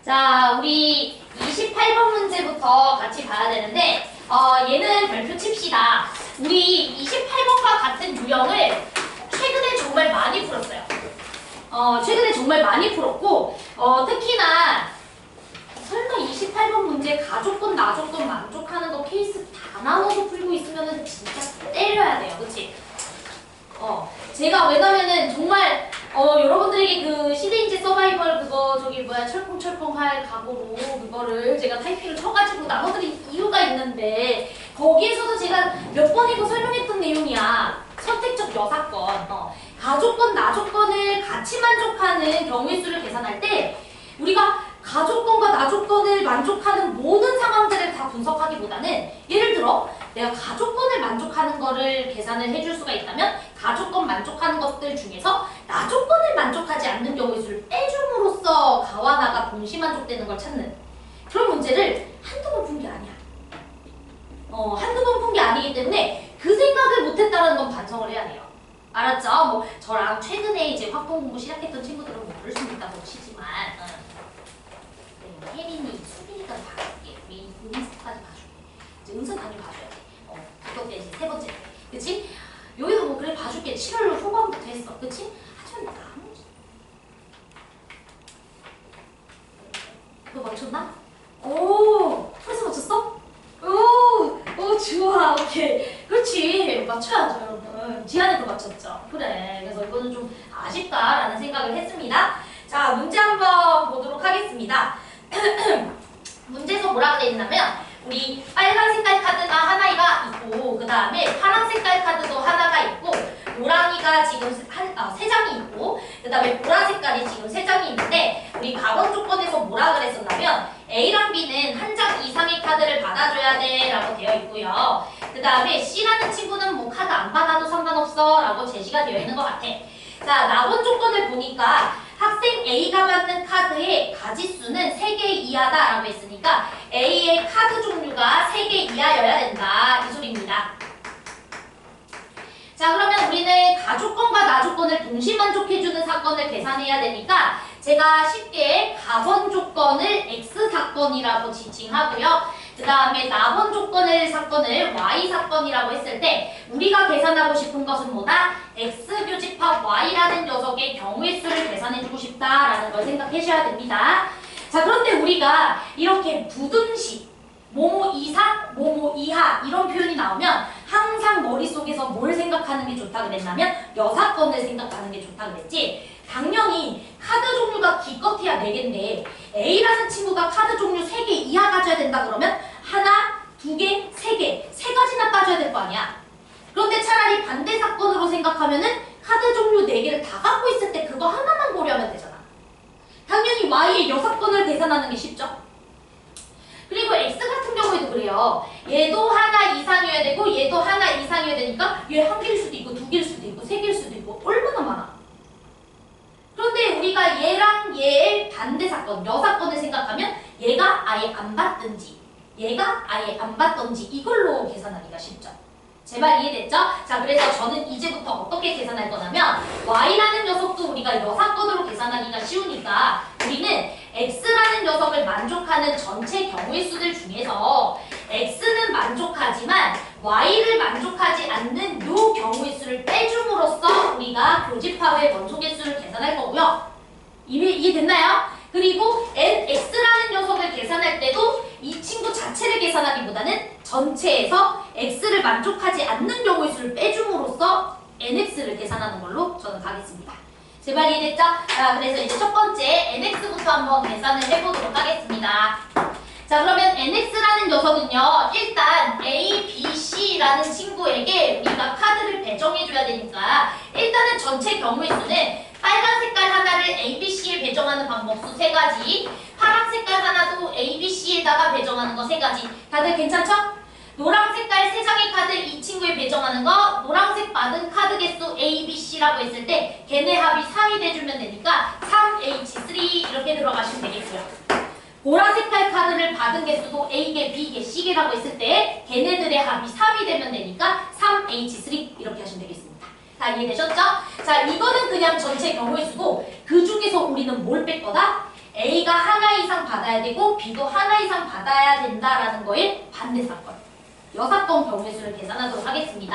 자, 우리 28번 문제부터 같이 봐야 되는데 얘는 별표 칩시다. 우리 28번과 같은 유형을 최근에 정말 많이 풀었어요. 최근에 정말 많이 풀었고 특히나 설마 28번 문제 가족권, 나족권 만족하는 거 케이스 다 나눠서 풀고 있으면은 진짜 때려야 돼요. 그치? 제가 왜냐면은 정말 여러분들에게 그 시대인재 서바이벌 그거 저기 뭐야 철컹철컹 할 각오로 그거를 제가 타이핑을 쳐가지고 나눠드린 이유가 있는데 거기에서도 제가 몇 번이고 설명했던 내용이야. 선택적 여사건, 가족권, 나족권을 같이 만족하는 경우의 수를 계산할 때 우리가 가족권과 나족권을 만족하는 모든 상황들을 다 분석하기보다는 예를 들어 내가 가족권을 만족하는 거를 계산을 해줄 수가 있다면 가족권 만족하는 것들 중에서 나족권을 만족하지 않는 경우의 수를 빼줌으로써 가와 나가 동시 만족되는 걸 찾는 그런 문제를 한두 번 푼 게 아니야. 한두 번 푼 게 아니기 때문에 그 생각을 못했다는 건 반성을 해야 돼요. 알았죠? 뭐 저랑 최근에 이제 학원 공부 시작했던 친구들은 모를 수 있다고 치지만 혜린이, 수빈이까지 봐줄게. 우리 은수까지 봐줄게. 이제 은수 많이 봐줘야 돼. 그것도 이제 세 번째. 그치? 여기도 뭐 그래 봐줄게. 7월 후반부터 했어. 그치? 하지만 나머지 너 맞췄나? 오! 벌써 맞췄어? 오! 좋아. 오케이. 그렇지. 맞춰야죠, 여러분. 지안이도 맞췄죠. 그래. 그래서 이거는 좀 아쉽다라는 생각을 했습니다. 자, 문제 한번 보도록 하겠습니다. 문제에서 뭐라 그랬냐면 우리 빨간 색깔 카드가 하나가 있고 그 다음에 파란 색깔 카드도 하나가 있고 노랑이가 지금 세 장이 있고 그 다음에 보라 색깔이 지금 세 장이 있는데 우리 가번 조건에서 뭐라 그랬었냐면 A랑 B는 한 장 이상의 카드를 받아줘야 돼 라고 되어 있고요. 그 다음에 C라는 친구는 뭐 카드 안 받아도 상관없어 라고 제시가 되어 있는 것 같아. 자, 나번 조건을 보니까 학생 A가 받는 카드의 가지수는 3개 이하다 라고 했으니까 A의 카드 종류가 3개 이하여야 된다 이 소리입니다. 자, 그러면 우리는 가족권과 나족권을 동시 만족해주는 사건을 계산해야 되니까 제가 쉽게 가번 조건을 X사건이라고 지칭하고요. 그 다음에 나번 조건을 사건을 Y사건이라고 했을 때 우리가 계산하고 싶은 것은 뭐다? X교집합 Y라는 녀석의 경우의 수를 계산해주고 싶다라는 걸 생각하셔야 됩니다. 자, 그런데 우리가 이렇게 부등식, 뭐뭐 이상, 뭐뭐 이하 이런 표현이 나오면 항상 머릿속에서 뭘 생각하는 게 좋다 그랬냐면 여사건을 생각하는 게 좋다 그랬지. 당연히 카드 종류가 기껏해야 4개인데 A라는 친구가 카드 종류 3개 이하 가져야 된다 그러면 하나, 2개, 3개, 3가지나 빠져야 될 거 아니야. 그런데 차라리 반대 사건으로 생각하면은 카드 종류 4개를 다 갖고 있을 때 그거 하나만 고려하면 되잖아. 당연히 Y의 여사건을 계산하는 게 쉽죠. 그리고 X 같은 경우에도 그래요. 얘도 하나 이상이어야 되고 얘도 하나 이상이어야 되니까 얘 1개일 수도 있고 2개일 수도 있고 3개일 수도 있고 얼마나 많아. 그런데 우리가 얘랑 얘의 반대 사건, 여사건을 생각하면 얘가 아예 안 받든지 얘가 아예 안 받던지 이걸로 계산하기가 쉽죠. 제발 이해됐죠? 자, 그래서 저는 이제부터 어떻게 계산할 거냐면 Y라는 녀석도 우리가 여사건으로 계산하기가 쉬우니까 우리는 X라는 녀석을 만족하는 전체 경우의 수들 중에서 X는 만족하지만 Y를 만족하지 않는 요 경우의 수를 빼줌으로써 우리가 교집합의 원소 개수를 계산할 거고요. 이해됐나요? 그리고 NX라는 녀석을 계산할 때도 이 친구 자체를 계산하기보다는 전체에서 X를 만족하지 않는 경우의 수를 빼줌으로써 NX를 계산하는 걸로 저는 가겠습니다. 제발 이해됐죠? 자, 그래서 이제 첫 번째 NX부터 한번 계산을 해보도록 하겠습니다. 자, 그러면 NX라는 녀석은요, 일단 A, B, C라는 친구에게 우리가 카드를 배정해줘야 되니까 일단은 전체 경우의 수는 빨간 색깔 하나를 A, B, C에 배정하는 방법수 3가지, 파란 색깔 하나도 A, B, C에다가 배정하는 거 3가지. 다들 괜찮죠? 노랑 색깔 3장의 카드 이 친구에 배정하는 거, 노란색 받은 카드 개수 A, B, C라고 했을 때 걔네 합이 3이 돼주면 되니까 3H3 이렇게 들어가시면 되겠고요. 보라 색깔 카드를 받은 개수도 A개, B개, C개라고 했을 때 걔네들의 합이 3이 되면 되니까 3H3 이렇게 하시면 되겠습니다. 다 이해되셨죠? 자, 이거는 그냥 전체 경우의 수고 그 중에서 우리는 뭘 뺄 거다? A가 하나 이상 받아야 되고 B도 하나 이상 받아야 된다라는 거의 반대 사건. 여사건 경우의 수를 계산하도록 하겠습니다.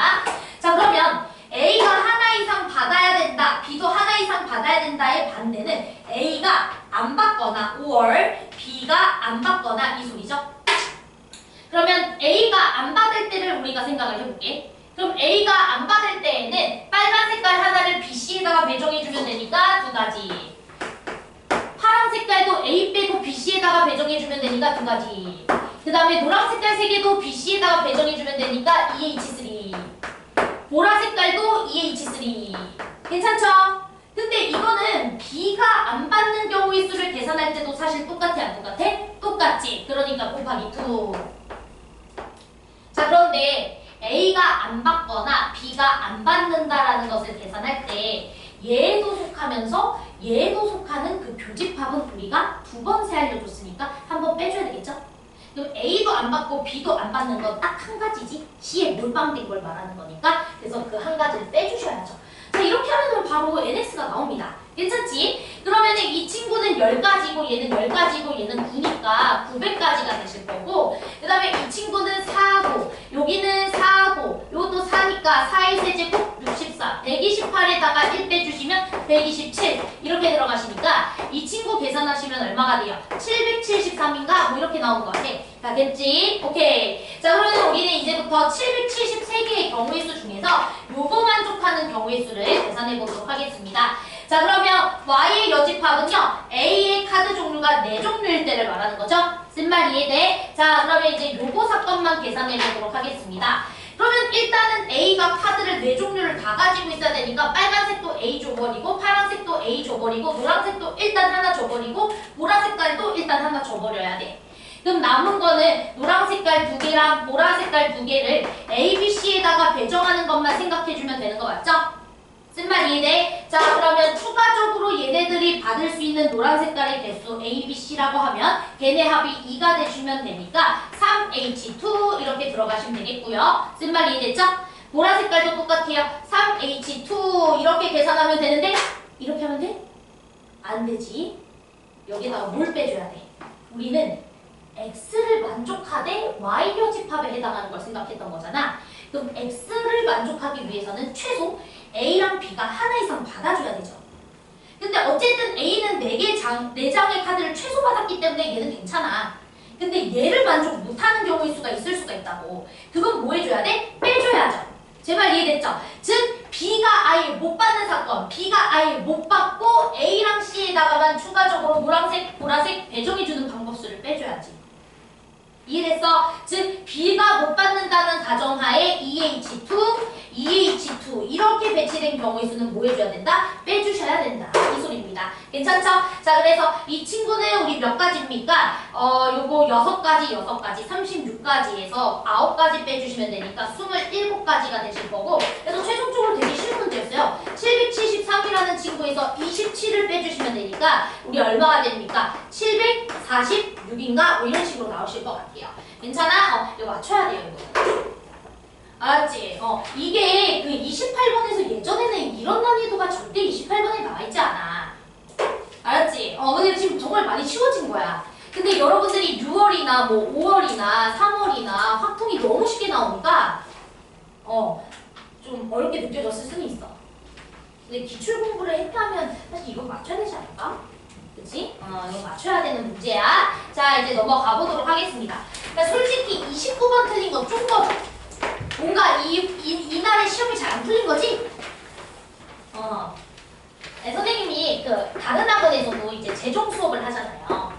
자, 그러면 A가 하나 이상 받아야 된다, B도 하나 이상 받아야 된다의 반대는 A가 안 받거나 or B가 안 받거나 이 소리죠. 그러면 A가 안 받을 때를 우리가 생각을 해볼게. 그럼 A가 안 받을 때에는 빨간 색깔 하나를 BC에다가 배정해주면 되니까 두 가지. 파란 색깔도 A 빼고 BC에다가 배정해주면 되니까 두 가지. 그 다음에 노란 색깔 세 개도 BC에다가 배정해주면 되니까 EH3. 보라 색깔도 EH3. 괜찮죠? 근데 이거는 B가 안 받는 경우의 수를 계산할 때도 사실 똑같아, 안 똑같아? 똑같지. 그러니까 곱하기 2. 자, 그런데 A가 안 받거나 B가 안 받는다라는 것을 계산할 때 얘도 속하면서 얘도 속하는 그 교집합은 우리가 두 번 세 알려줬으니까 한 번 빼줘야 되겠죠? 그럼 A도 안 받고 B도 안 받는 건 딱 한 가지지 C에 몰빵된 걸 말하는 거니까 그래서 그 한 가지를 빼주셔야죠. 자, 이렇게 하면 바로 NX가 나옵니다. 괜찮지? 그러면 이 친구는 10가지고 얘는 10가지고 얘는 9니까 900가지가 되실 거고 그 다음에 이 친구는 4고 여기는 4고 요것도 4니까 4의 세제곱 64 128에다가 1 빼주시면 127 이렇게 들어가시니까 이 친구 계산하시면 얼마가 돼요? 773인가? 뭐 이렇게 나오는 거 같아. 가겠지? 오케이. 자, 그러면 우리는 이제부터 773개의 경우의 수 중에서 요거 만족하는 경우의 수를 계산해 보도록 하겠습니다. 자, 그러면 Y의 여집합은요, A의 카드 종류가 4종류일 때를 말하는 거죠? 쓴말 이해돼? 자, 그러면 이제 요거 사건만 계산해 보도록 하겠습니다. 그러면 일단은 A가 카드를 4종류를 다 가지고 있어야 되니까 빨간색도 A 줘버리고 파란색도 A 줘버리고 노란색도 일단 하나 줘버리고 보라 색깔도 일단 하나 줘버려야 돼. 그럼 남은 거는 노란 색깔 2개랑 보라 색깔 2개를 A, B, C에다가 배정하는 것만 생각해주면 되는 거 맞죠? 쓴말 이해돼? 자, 그러면 추가적으로 얘네들이 받을 수 있는 노란 색깔의 개수 A, B, C라고 하면 걔네 합이 2가 되시면 되니까 3H2 이렇게 들어가시면 되겠고요. 쓴말 이해됐죠? 보라 색깔도 똑같아요. 3H2 이렇게 계산하면 되는데 이렇게 하면 돼? 안 되지. 여기다가 뭘 빼줘야 돼? 우리는 X를 만족하되 Y 여집합에 해당하는 걸 생각했던 거잖아. 그럼 X를 만족하기 위해서는 최소 A랑 B가 하나 이상 받아줘야 되죠. 근데 어쨌든 A는 4장의 카드를 최소 받았기 때문에 얘는 괜찮아. 근데 얘를 만족 못하는 경우의 수가 있을 수가 있다고. 그건 뭐 해줘야 돼? 빼줘야죠. 제 말 이해됐죠? 즉 B가 아예 못 받는 사건, B가 아예 못 받고 A랑 C에다가만 추가적으로 노란색, 보라색 배정해주는 방법수를 빼줘야지. 이해됐어? 즉 B가 못 받는다는 가정하에 EH2 이렇게 배치된 경우의 수는 뭐 해줘야 된다? 빼주셔야 된다. 이 소리입니다. 괜찮죠? 자, 그래서 이 친구는 우리 몇 가지입니까? 요거 6가지 36가지에서 9가지 빼주시면 되니까 27가지가 되실 거고 그래서 최종적으로 되게 쉬운 문제였어요. 773이라는 친구에서 27을 빼주시면 되니까 우리 얼마가 됩니까? 746인가? 뭐 이런 식으로 나오실 것 같아요. 괜찮아? 이거 맞춰야 돼요, 이거. 알았지? 이게 그 28번에서 예전에는 이런 난이도가 절대 28번에 나와있지 않아. 알았지? 근데 지금 정말 많이 쉬워진 거야. 근데 여러분들이 6월이나 뭐 5월이나 3월이나 확통이 너무 쉽게 나오니까 좀 어렵게 느껴졌을 수는 있어. 근데 기출 공부를 했다면 사실 이건 맞춰야 되지 않을까? 그치? 이거 맞춰야 되는 문제야. 자, 이제 넘어가 보도록 하겠습니다. 그러니까 솔직히 29번 틀린 거 조금 뭔가 이날의 시험이 잘 안 풀린 거지? 네, 선생님이 그 다른 학원에서도 이제 재정 수업을 하잖아요.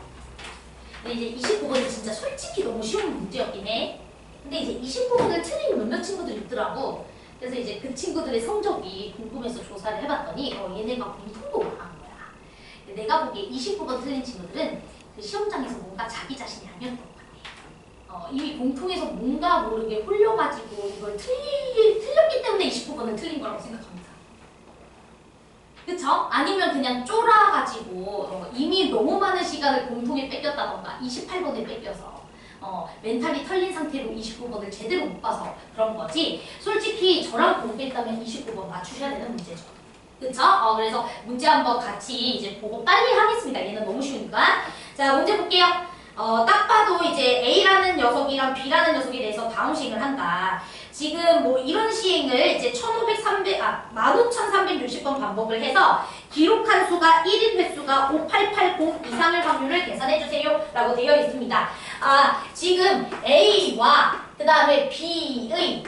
근데 이제 29번이 진짜 솔직히 너무 쉬운 문제였긴 해. 근데 이제 29번을 틀린 몇몇 친구들이 있더라고. 그래서 이제 그 친구들의 성적이 궁금해서 조사를 해봤더니 얘네가 공통도 못한 거야. 내가 보기에 29번 틀린 친구들은 그 시험장에서 뭔가 자기 자신이 아니었던 것 같아. 이미 공통에서 뭔가 모르게 홀려가지고 이걸 틀렸기 때문에 29번은 틀린 거라고 생각합니다. 그쵸? 아니면 그냥 쫄아가지고 이미 너무 많은 시간을 공통에 뺏겼다던가 28번에 뺏겨서 멘탈이 털린 상태로 29번을 제대로 못 봐서 그런 거지. 솔직히 저랑 공부했다면 29번 맞추셔야 되는 문제죠. 그쵸? 그래서 문제 한번 같이 이제 보고 빨리 하겠습니다. 얘는 너무 쉬우니까. 자, 문제 볼게요. 딱 봐도 이제 A라는 녀석이랑 B라는 녀석에 대해서 다운시행을 한다. 지금 뭐 이런 시행을 이제 15,360번 반복을 해서 기록한 수가 1인 횟수가 5880 이상일 확률을 계산해주세요 라고 되어 있습니다. 지금 A와 그 다음에 B의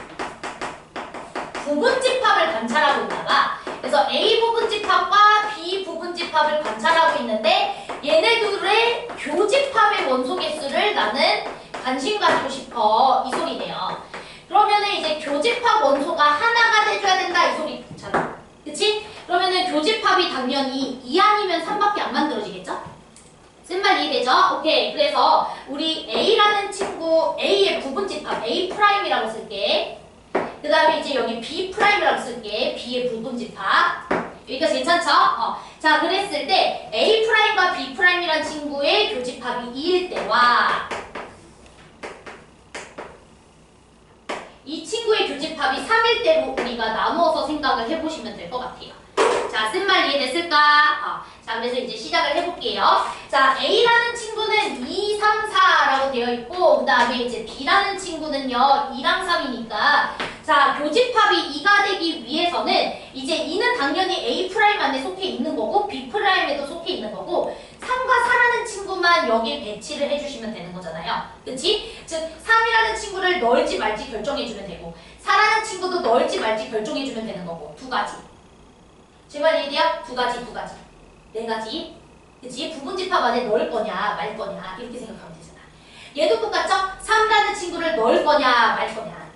부분집합을 관찰하고 있다가 그래서 A 부분집합과 B 부분집합을 관찰하고 있는데 얘네들의 교집합의 원소 개수를 나는 관심 가지고 싶어 이 소리네요. 그러면은 이제 교집합 원소가 하나가 돼줘야 된다 이 소리잖아. 그치? 그러면은 교집합이 당연히 2 아니면 3밖에 안 만들어지겠죠? 쓴 말 이해되죠? 오케이. 그래서 우리 A라는 친구 A의 부분집합 A'이라고 쓸게. 그 다음에 이제 여기 B'이라고 쓸게. B의 부분집합. 여기까지 괜찮죠? 자, 그랬을 때 A'과 B'이란 친구의 교집합이 2일 때와 이 친구의 교집합이 3일 때로 우리가 나누어서 생각을 해보시면 될 것 같아요. 자, 쓴 말 이해됐을까? 자, 그래서 이제 시작을 해볼게요. 자, A라는 친구는 2, 3, 4라고 되어 있고 그 다음에 이제 B라는 친구는요 2랑 3이니까 자, 교집합이 2가 되기 위해서는 이제 2는 당연히 A' 안에 속해 있는 거고 B'에도 속해 있는 거고 3과 4라는 친구만 여기 배치를 해주시면 되는 거잖아요. 그치? 즉 3이라는 친구를 넣을지 말지 결정해주면 되고 4라는 친구도 넣을지 말지 결정해주면 되는 거고 두 가지. 제 말 이해돼요? 두 가지. 네 가지. 그치? 부분집합 안에 넣을 거냐 말 거냐 이렇게 생각하면 되잖아. 얘도 똑같죠? 3라는 친구를 넣을 거냐 말 거냐.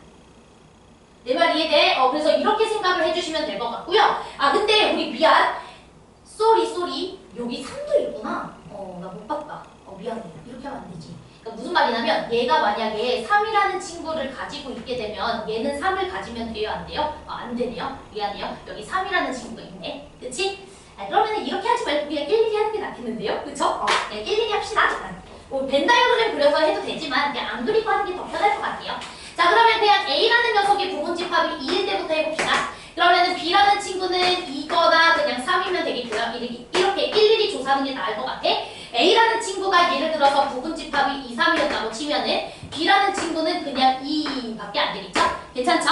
내 말 이해돼? 그래서 이렇게 생각을 해주시면 될 것 같고요. 근데 우리 미안. 쏘리. 여기 3도 있구나. 나 못 봤다. 미안해. 이렇게 하면 안 되지. 그러니까 무슨 말이냐면 얘가 만약에 3이라는 친구를 가지고 있게 되면 얘는 3을 가지면 돼요? 안 돼요? 안 되네요. 미안해요. 여기 3이라는 친구가 있네. 그치? 그러면 이렇게 하지 말고 그냥 일일이 하는 게 낫겠는데요? 그쵸? 네, 일일이 합시다. 벤 다이어그램 그려서 해도 되지만 그냥 안 그리고 하는 게 더 편할 것 같아요. 자, 그러면 그냥 A라는 녀석의 부분집합이 2일 때부터 해봅시다. 그러면은 B라는 친구는 2거나 그냥 3이면 되겠고요. 이렇게 일일이 조사하는 게 나을 것 같아. A라는 친구가 예를 들어서 부분집합이 2, 3이었다고 치면은 B라는 친구는 그냥 2밖에 안 되겠죠? 괜찮죠?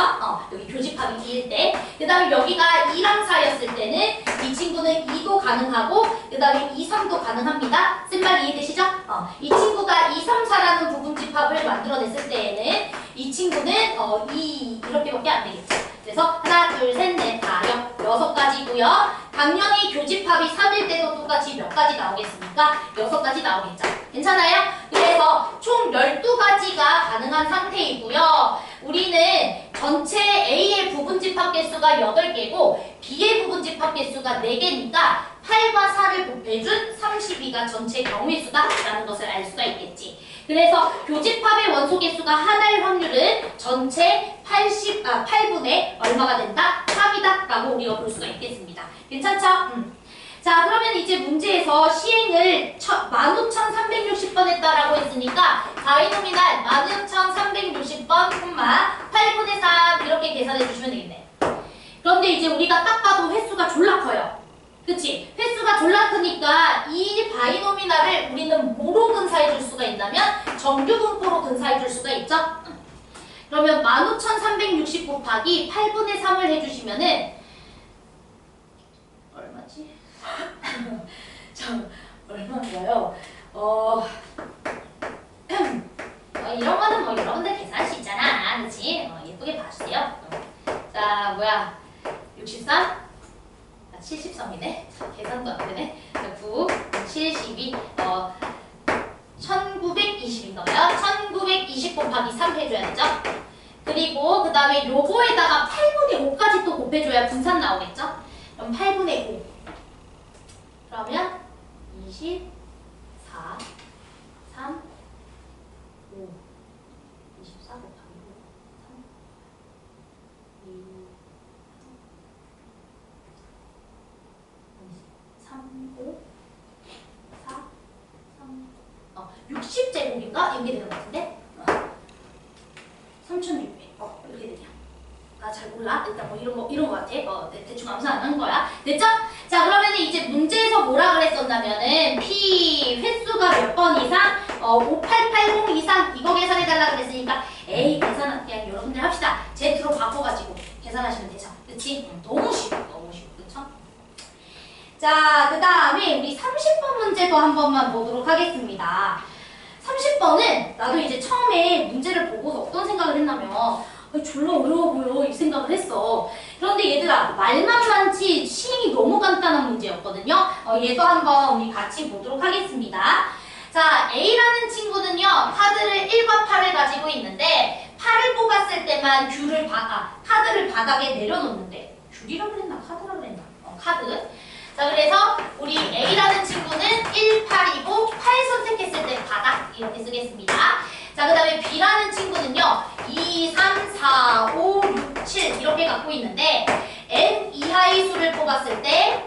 여기 교집합이 2일 때. 그 다음에 여기가 2랑 4였을 때는 이 친구는 2도 가능하고 그 다음에 2, 3도 가능합니다. 쓴 말 이해되시죠? 이 친구가 2, 3, 4라는 부분집합을 만들어냈을 때에는 이 친구는 2 이렇게밖에 안 되겠죠. 그래서 하나, 둘, 셋, 넷, 다, 6가지고요. 당연히 교집합이 3일 때도 똑같이 몇 가지 나오겠습니까? 6가지 나오겠죠. 괜찮아요? 그래서 총 12가지가 가능한 상태이고요. 우리는 전체 A의 부분집합 개수가 8개고 B의 부분집합 개수가 4개니까 8과 4를 곱해준 32가 전체 경우의 수다라는 것을 알 수가 있겠지. 그래서 교집합의 원소 개수가 하나일 확률은 전체 8분의 얼마가 된다? 3이다 라고 우리가 볼 수가 있겠습니다. 괜찮죠? 자, 그러면 이제 문제에서 시행을 15,360번 했다라고 했으니까 바이노미날 15,360번 8분의 3 이렇게 계산해 주시면 되겠네. 그런데 이제 우리가 딱 봐도 횟수가 졸라 커요. 그치? 횟수가 졸라 크니까 이 바이노미날을 우리는 뭐로 근사해 줄 수가 있냐면 정규 분포로 근사해 줄 수가 있죠? 그러면 15,360 곱하기 8분의 3을 해주시면은 얼마지? 얼마인가요? 이런 거는 뭐 여러분들 계산할 수 있잖아. 그치? 예쁘게 봐주세요. 자, 63? 73이네. 계산도 안 되네. 9, 72, 1920인가요? 1920 곱하기 3 해줘야 되죠? 그리고 그 다음에 요거에다가 8분의 5까지 또 곱해줘야 분산 나오겠죠? 그럼 8분의 5. 그러면 24, 3, 5, 24 곱하기 3, 5, 4, 3, 60제곱인가? 이렇게 되는 것 같은데? 3,600. 이렇게 되냐? 잘 몰라. 일단 뭐 이런 거 같아. 대충 암산 안 한 거야. 됐죠? 자, 자, 그러면은 이제 문제에서 뭐라 그랬었냐면은 P 횟수가 몇 번 이상, 5880 이상 이거 계산해달라 그랬으니까 에이 계산 그냥 여러분들 합시다. Z로 바꿔가지고 계산하시면 되죠. 그치? 너무 쉬워, 너무 쉬워. 그쵸? 자, 그 다음에 우리 30번 문제도 한 번만 보도록 하겠습니다. 30번은 나도 이제 처음에 문제를 보고서 어떤 생각을 했냐면 졸라 어려워 보여 이 생각을 했어. 그런데 얘들아 말만 많지 시행이 너무 간단한 문제였거든요. 얘도 한번 우리 같이 보도록 하겠습니다. 자, A라는 친구는요 카드를 1과 8을 가지고 있는데 8을 뽑았을 때만 카드를 바닥에 내려놓는데 귤이라 그랬나 카드라 그랬나? 카드. 자, 그래서 우리 A라는 친구는 1, 8이고 8 선택했을 때 바닥 이렇게 쓰겠습니다. 자, 그 다음에 B라는 친구는요 2, 3, 4, 5, 6, 7 이렇게 갖고 있는데 N 이하의 수를 뽑았을 때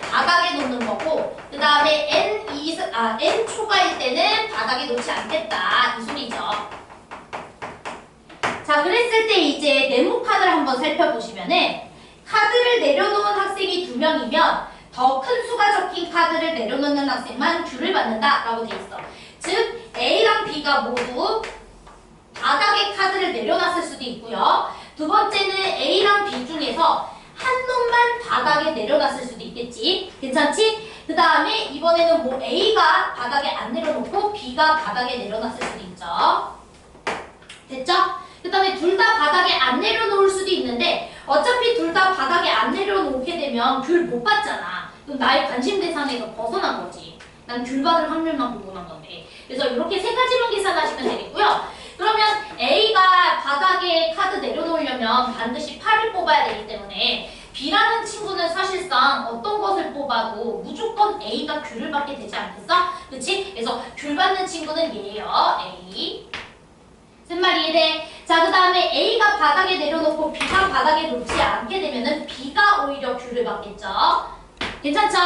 바닥에 놓는 거고 그 다음에 N 초과일 때는 바닥에 놓지 않겠다 이 소리죠. 자, 그랬을 때 이제 네모 카드를 한번 살펴보시면은 카드를 내려놓은 학생이 2명이면 더 큰 수가 적힌 카드를 내려놓는 학생만 귤을 받는다 라고 돼 있어. 즉 A랑 B가 모두 바닥에 카드를 내려놨을 수도 있고요. 두 번째는 A랑 B 중에서 한 놈만 바닥에 내려놨을 수도 있겠지. 괜찮지? 그 다음에 이번에는 뭐 A가 바닥에 안 내려놓고 B가 바닥에 내려놨을 수도 있죠. 됐죠? 그 다음에 둘 다 바닥에 안 내려놓을 수도 있는데 어차피 둘 다 바닥에 안 내려놓게 되면 귤 못 받잖아. 그럼 나의 관심 대상에서 벗어난 거지. 난 귤 받을 확률만 궁금한 건데. 그래서 이렇게 세 가지만 계산하시면 되겠고요. 그러면 A가 바닥에 카드 내려놓으려면 반드시 8을 뽑아야 되기 때문에 B라는 친구는 사실상 어떤 것을 뽑아도 무조건 A가 귤을 받게 되지 않겠어? 그치? 그래서 귤 받는 친구는 얘예요. A. 무슨 말이 이해돼? 자, 그 다음에 A가 바닥에 내려놓고 B가 바닥에 놓지 않게 되면은 B가 오히려 귤을 받겠죠? 괜찮죠?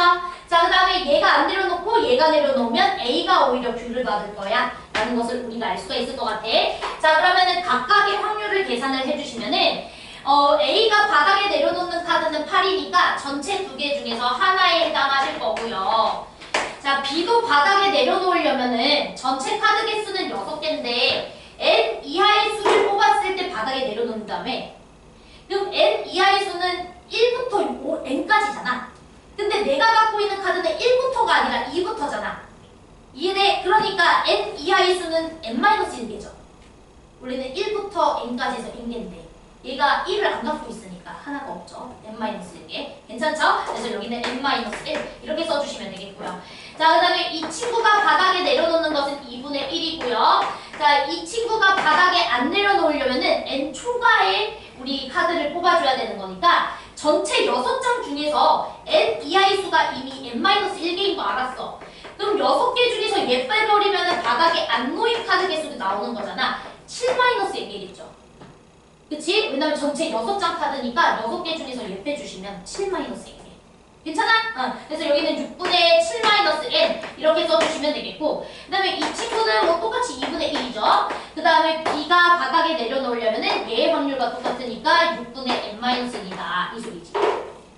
자, 그 다음에 얘가 안 내려놓고 얘가 내려놓으면 A가 오히려 귤을 받을 거야 라는 것을 우리가 알 수가 있을 것 같아. 자, 그러면은 각각의 확률을 계산을 해주시면은 A가 바닥에 내려놓는 카드는 8이니까 전체 2개 중에서 하나에 해당하실 거고요. 자, B도 바닥에 내려놓으려면은 전체 카드 개수는 6개인데 N 이하의 수를 뽑았을 때 바닥에 내려놓은 다음에 그럼 N 이하의 수는 1부터 N까지잖아. 근데 내가 갖고 있는 카드는 1부터가 아니라 2부터잖아. 이해돼? 그러니까 N 이하의 수는 N-1개죠. 원래는 1부터 N까지 해서 N개인데 얘가 1을 안 갖고 있으니까 하나가 없죠. N-1개. 괜찮죠? 그래서 여기는 N-1 이렇게 써주시면 되겠고요. 자, 그 다음에 이 친구가 바닥에 내려놓는 것은 2분의 1이고요. 자, 이 친구가 바닥에 안 내려놓으려면은 N 초과에 우리 카드를 뽑아줘야 되는 거니까 전체 6장 중에서 N 이하의 수가 이미 N-1개인 거 알았어. 그럼 6개 중에서 얘 빼버리면은 바닥에 안 놓인 카드 개수도 나오는 거잖아. 7-1개겠죠. 그치? 왜냐면 전체 6장 카드니까 6개 중에서 얘 빼주시면 7-1개. 괜찮아? 그래서 여기는 6분의 7-n 이렇게 써주시면 되겠고 그 다음에 이 친구는 뭐 똑같이 2분의 1이죠. 그 다음에 B가 바닥에 내려놓으려면은 얘의 확률과 똑같으니까 6분의 n-1이다 이 소리지.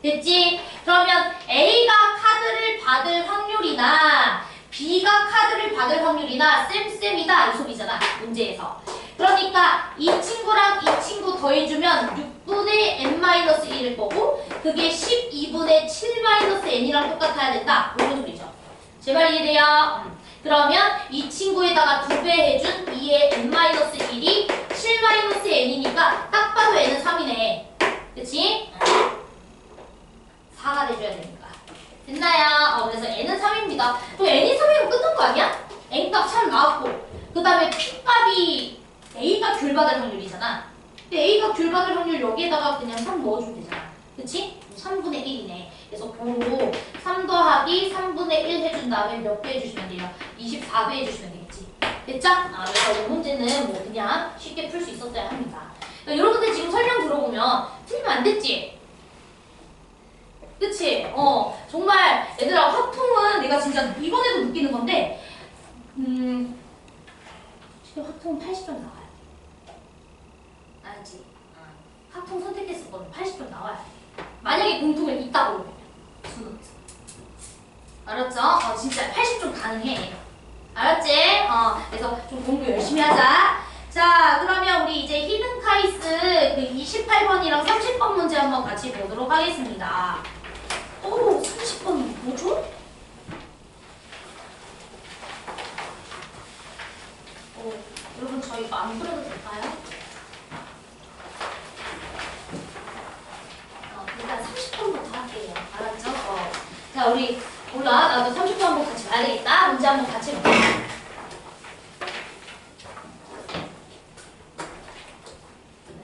됐지? 그러면 A가 카드를 받을 확률이나 B가 카드를 받을 확률이나 쌤쌤이다 이 소리잖아 문제에서. 그러니까 이 친구랑 이 친구 더해주면 6분의 n-1일 거고 그게 12분의 7-n이랑 똑같아야 된다 이런 소리죠. 제발 이해돼요? 그러면 이 친구에다가 2배 해준 2의 n-1이 7-n이니까 딱 봐도 n은 3이네. 그치? 4가 돼줘야 되니까. 됐나요? 그래서 n은 3입니다. 또 n이 3이면 끝난 거 아니야? n값 3 나왔고 그 다음에 p값이 A가 귤 받을 확률이잖아. 근데 A가 귤 받을 확률 여기에다가 그냥 3 넣어주면 되잖아. 그치? 3분의 1이네. 그래서 고로 3 더하기 3분의 1 해준 다음에 몇 배 해주시면 돼요? 24배 해주시면 되겠지. 됐죠? 그래서 이 문제는 뭐 그냥 쉽게 풀 수 있었어야 합니다. 그러니까 여러분들 지금 설명 들어보면 틀리면 안 됐지? 그치? 정말 얘들아 화통은 내가 진짜 이번에도 느끼는 건데 지금 화통은 80점 나와요. 알지? 화통 선택했을 거는 80점 나와야 돼. 만약에 공통을 있다고 그러면. 알았죠? 진짜 80점 가능해. 알았지? 그래서 좀 공부 열심히 하자. 자, 그러면 우리 이제 히든카이스 그 28번이랑 30번 문제 한번 같이 보도록 하겠습니다. 오, 30번 뭐죠? 여러분 저희 이거 안 풀어도 될까요? 일단 30번부터 할게요. 알았죠? 자, 우리 몰라. 나도 30번 한번 같이 봐야 되겠다. 문제 한번 같이 볼게요.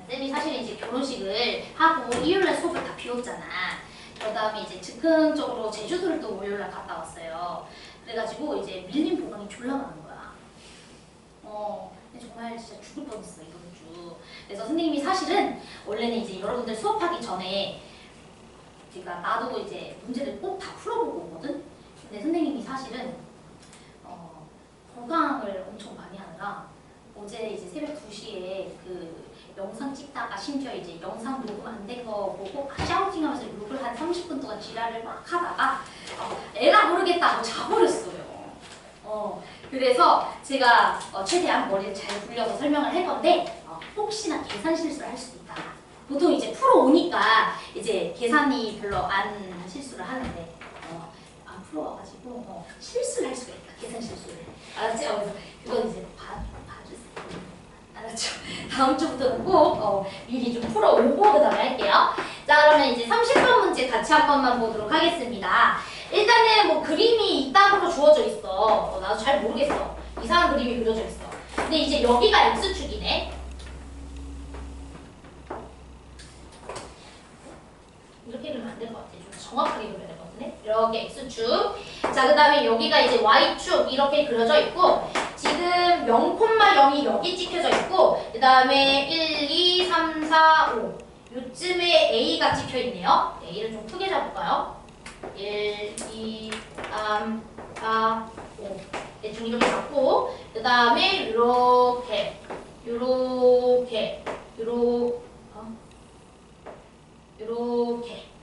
쌤이 사실 이제 결혼식을 하고 일요일날 수업을 다 비웠잖아. 그 다음에 이제 즉흥적으로 제주도를 또 월요일날 갔다 왔어요. 그래가지고 이제 밀린 보강이 졸라 많은 거야. 근데 정말 진짜 죽을 뻔했어 이번 주. 그래서 선생님이 사실은 원래는 이제 여러분들 수업하기 전에 제가 놔두고 이제 문제를 꼭 다 풀어보고 오거든. 근데 선생님이 사실은 보강을 엄청 많이 하느라 어제 이제 새벽 2시에 그 영상 찍다가 심지어 이제 영상 녹음 안 된 거 보고 샤우팅하면서 욕을 한 30분 동안 지랄을 막 하다가 에라 모르겠다고 자버렸어요. 그래서 제가 최대한 머리를 잘 굴려서 설명을 할 건데 혹시나 계산 실수를 할 수도 있다. 보통 이제 풀어 오니까 이제 계산이 별로 안 실수를 하는데 안 풀어 와가지고 실수를 할 수가 있다. 계산 실수를. 알았지? 그래서 그건 이제 봐주세요. 알았죠? 다음 주부터는 꼭 미리 좀 풀어 오고 그다음에 할게요. 자, 그러면 이제 30번 문제 같이 한 번만 보도록 하겠습니다. 일단은 뭐 그림이 이따구로 주어져 있어. 나도 잘 모르겠어. 이상한 그림이 그려져 있어. 근데 이제 여기가 X축이네. 이렇게 그리면 안 될 것 같아. 좀 정확하게 그려야 될 것 같네. 이렇게 X축. 자, 그 다음에 여기가 이제 Y축 이렇게 그려져 있고 지금 0,0이 여기 찍혀져 있고 그 다음에 1, 2, 3, 4, 5 요쯤에 A가 찍혀 있네요. A를 좀 크게 잡을까요? 1, 2, 3, 4, 5 대충 이렇게 잡고 그 다음에 요렇게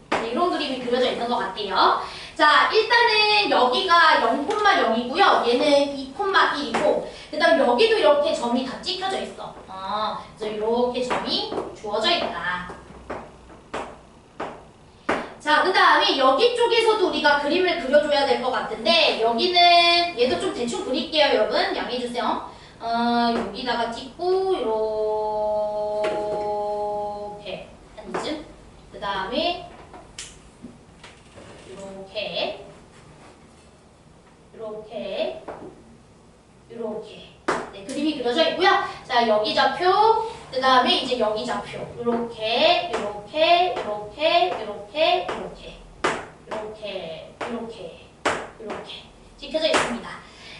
네, 이런 그림이 그려져 있는 것 같아요. 자, 일단은 여기가 0,0이고요. 얘는 2,1이고 그 다음 여기도 이렇게 점이 다 찍혀져 있어. 그래서 이렇게 점이 주어져 있다. 자, 그 다음에 여기 쪽에서도 우리가 그림을 그려줘야 될 것 같은데 여기는 얘도 좀 대충 그릴게요. 여러분 양해해주세요. 여기다가 찍고 이렇게 한 이쯤 그 다음에 이렇게 네, 그림이 그려져 있고요. 자, 여기 좌표 그 다음에 이제 여기 좌표 이렇게 찍혀져 있습니다.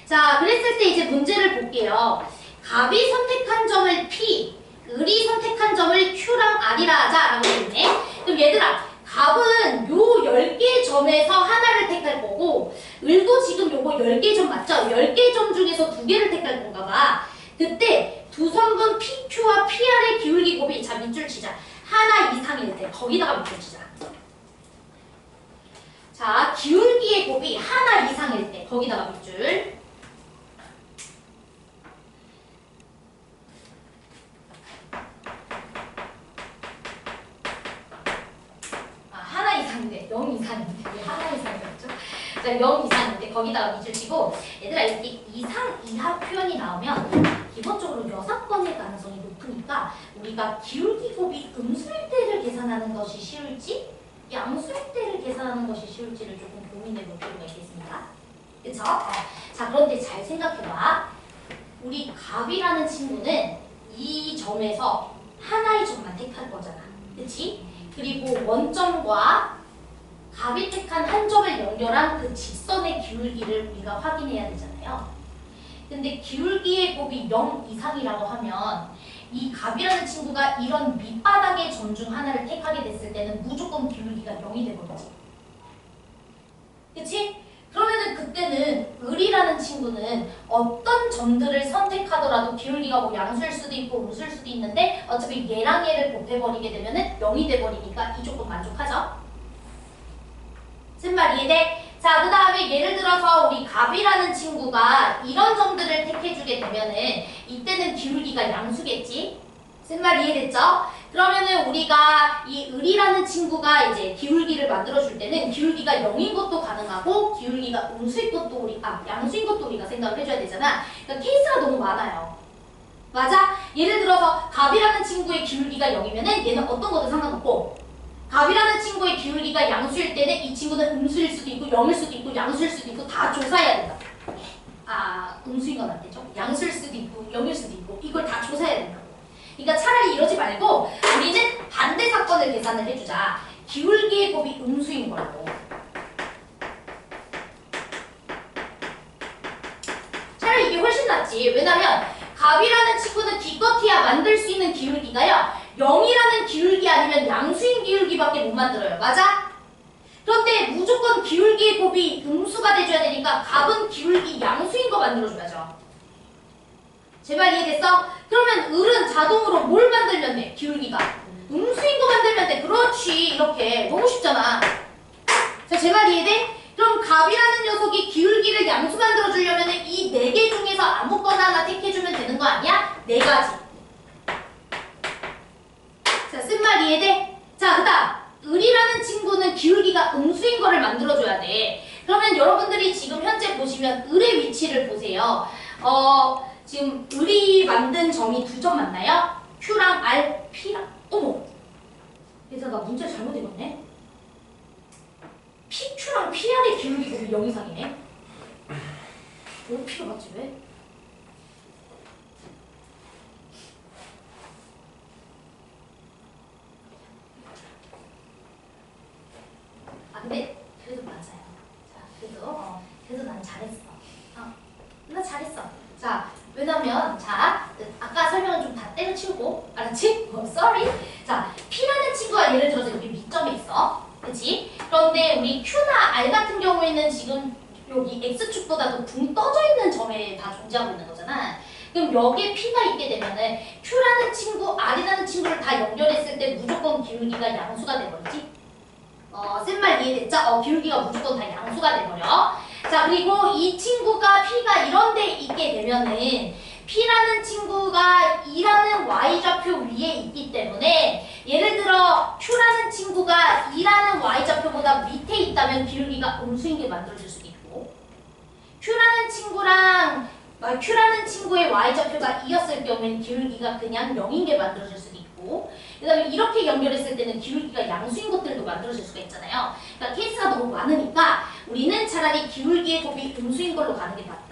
자, 그랬을 때 이제 문제를 볼게요. 갑이 선택한 점을 P, 을이 선택한 점을 Q랑 R이라 하자 라고 했네. 그럼 얘들아, 갑은 요 10개의 점에서 하나를 택할 거고 을도 지금 요거 10개의 점 맞죠? 10개의 점 중에서 2개를 택할 건가 봐. 그때 두 성분 PQ와 PR의 기울기 곱이 자 밑줄 치자. 하나 이상일 때 거기다가 밑줄 치자. 자, 기울기의 곱이 하나 이상일 때 거기다가 밑줄. 하나 이상인데 0 이상인데 왜 하나 이상이었죠? 자, 0 이상인데 거기다가 밑줄 치고 얘들아 이렇게 이상 이하 표현이 나오면 기본적으로 여사건일 가능성이 높으니까 우리가 기울기 곱이 음수일 때를 계산하는 것이 쉬울지 양수일 때를 계산하는 것이 쉬울지를 조금 고민해 볼 필요가 있겠습니다. 그쵸? 자, 그런데 잘 생각해봐. 우리 갑이라는 친구는 이 점에서 하나의 점만 택할 거잖아. 그치? 그리고 원점과 갑이 택한 한 점을 연결한 그 직선의 기울기를 우리가 확인해야 되잖아요. 근데 기울기의 곱이 0 이상이라고 하면 이 갑이라는 친구가 이런 밑바닥의 점 중 하나를 택하게 됐을 때는 무조건 기울기가 0이 되거든요. 그치? 그러면은 그때는 을이라는 친구는 어떤 점들을 선택하더라도 기울기가 뭐 양수일 수도 있고 음수일 수도 있는데 어차피 얘랑 얘를 곱해버리게 되면은 0이 돼버리니까 이 조건 만족하죠? 무슨 말 이해돼? 자, 그 다음에 예를 들어서 우리 갑이라는 친구가 이런 점들을 택해주게 되면은 이때는 기울기가 양수겠지? 쓴 말 이해됐죠? 그러면은 우리가 이 을이라는 친구가 이제 기울기를 만들어줄 때는 기울기가 0인 것도 가능하고 기울기가 음수인 것도 양수인 것도 우리가 생각을 해줘야 되잖아. 그러니까 케이스가 너무 많아요. 맞아? 예를 들어서 갑이라는 친구의 기울기가 0이면은 얘는 어떤 것도 상관없고 갑이라는 친구의 기울기가 양수일 때는 이 친구는 음수일 수도 있고 0일 수도 있고 양수일 수도 있고 다 조사해야 된다. 음수인 건 안 되죠. 양수일 수도 있고 0일 수도 있고 이걸 다 조사해야 된다고. 그러니까 차라리 이러지 말고 우리는 반대 사건을 계산을 해주자. 기울기의 곱이 음수인 걸로. 차라리 이게 훨씬 낫지. 왜냐면 갑이라는 친구는 기껏해야 만들 수 있는 기울기가요 0이라는 기울기 아니면 양수인 기울기밖에 못 만들어요. 맞아? 그런데 무조건 기울기의 곱이 음수가 돼줘야 되니까 갑은 기울기 양수인 거 만들어줘야죠. 제발 이해됐어? 그러면 을은 자동으로 뭘 만들면 돼? 기울기가 음수인 거 만들면 돼. 그렇지. 이렇게 너무 쉽잖아. 자, 제발 이해돼? 그럼 갑이라는 녀석이 기울기를 양수 만들어주려면 이 4개 중에서 아무거나 하나 택해주면 되는 거 아니야? 4가지. 자, 쓴 말 이해돼? 자, 그 다음 을이라는 친구는 기울기가 음수인 거를 만들어줘야 돼. 그러면 여러분들이 지금 현재 보시면 을의 위치를 보세요. 지금 을이 만든 점이 2점 맞나요? Q랑 R, P랑 어머! 그래서 나 문제 잘못 읽었네? PQ랑 PR의 기울기 곱이 0 이상이네? 왜 P가 맞지 왜? 근데 그래도 맞아요. 자, 그래도 난 잘했어. 나 잘했어. 자, 왜냐면 아까 설명은 좀 다 때려치우고 알았지? sorry. 자, P라는 친구가 예를 들어서 여기 밑점에 있어. 그치? 그런데 우리 Q나 R 같은 경우에는 지금 여기 X축보다 더 붕 떠져 있는 점에 다 존재하고 있는 거잖아. 그럼 여기에 P가 있게 되면은 Q라는 친구, R이라는 친구를 다 연결했을 때 무조건 기울기가 양수가 돼버리지? 쓴 말 이해됐죠? 기울기가 무조건 다 양수가 돼버려. 자, 그리고 이 친구가 P가 이런 데 있게 되면은 P라는 친구가 2라는 Y좌표 위에 있기 때문에 예를 들어 Q라는 친구가 2라는 Y좌표보다 밑에 있다면 기울기가 음수인 게 만들어질 수도 있고 Q라는 친구의 Y좌표가 2였을 경우에는 기울기가 그냥 0인 게 만들어질 수도 있고 그 다음에 이렇게 연결했을 때는 기울기가 양수인 것들도 만들어질 수가 있잖아요. 그러니까 케이스가 너무 많으니까 우리는 차라리 기울기의 곱이 음수인 걸로 가는 게 맞다.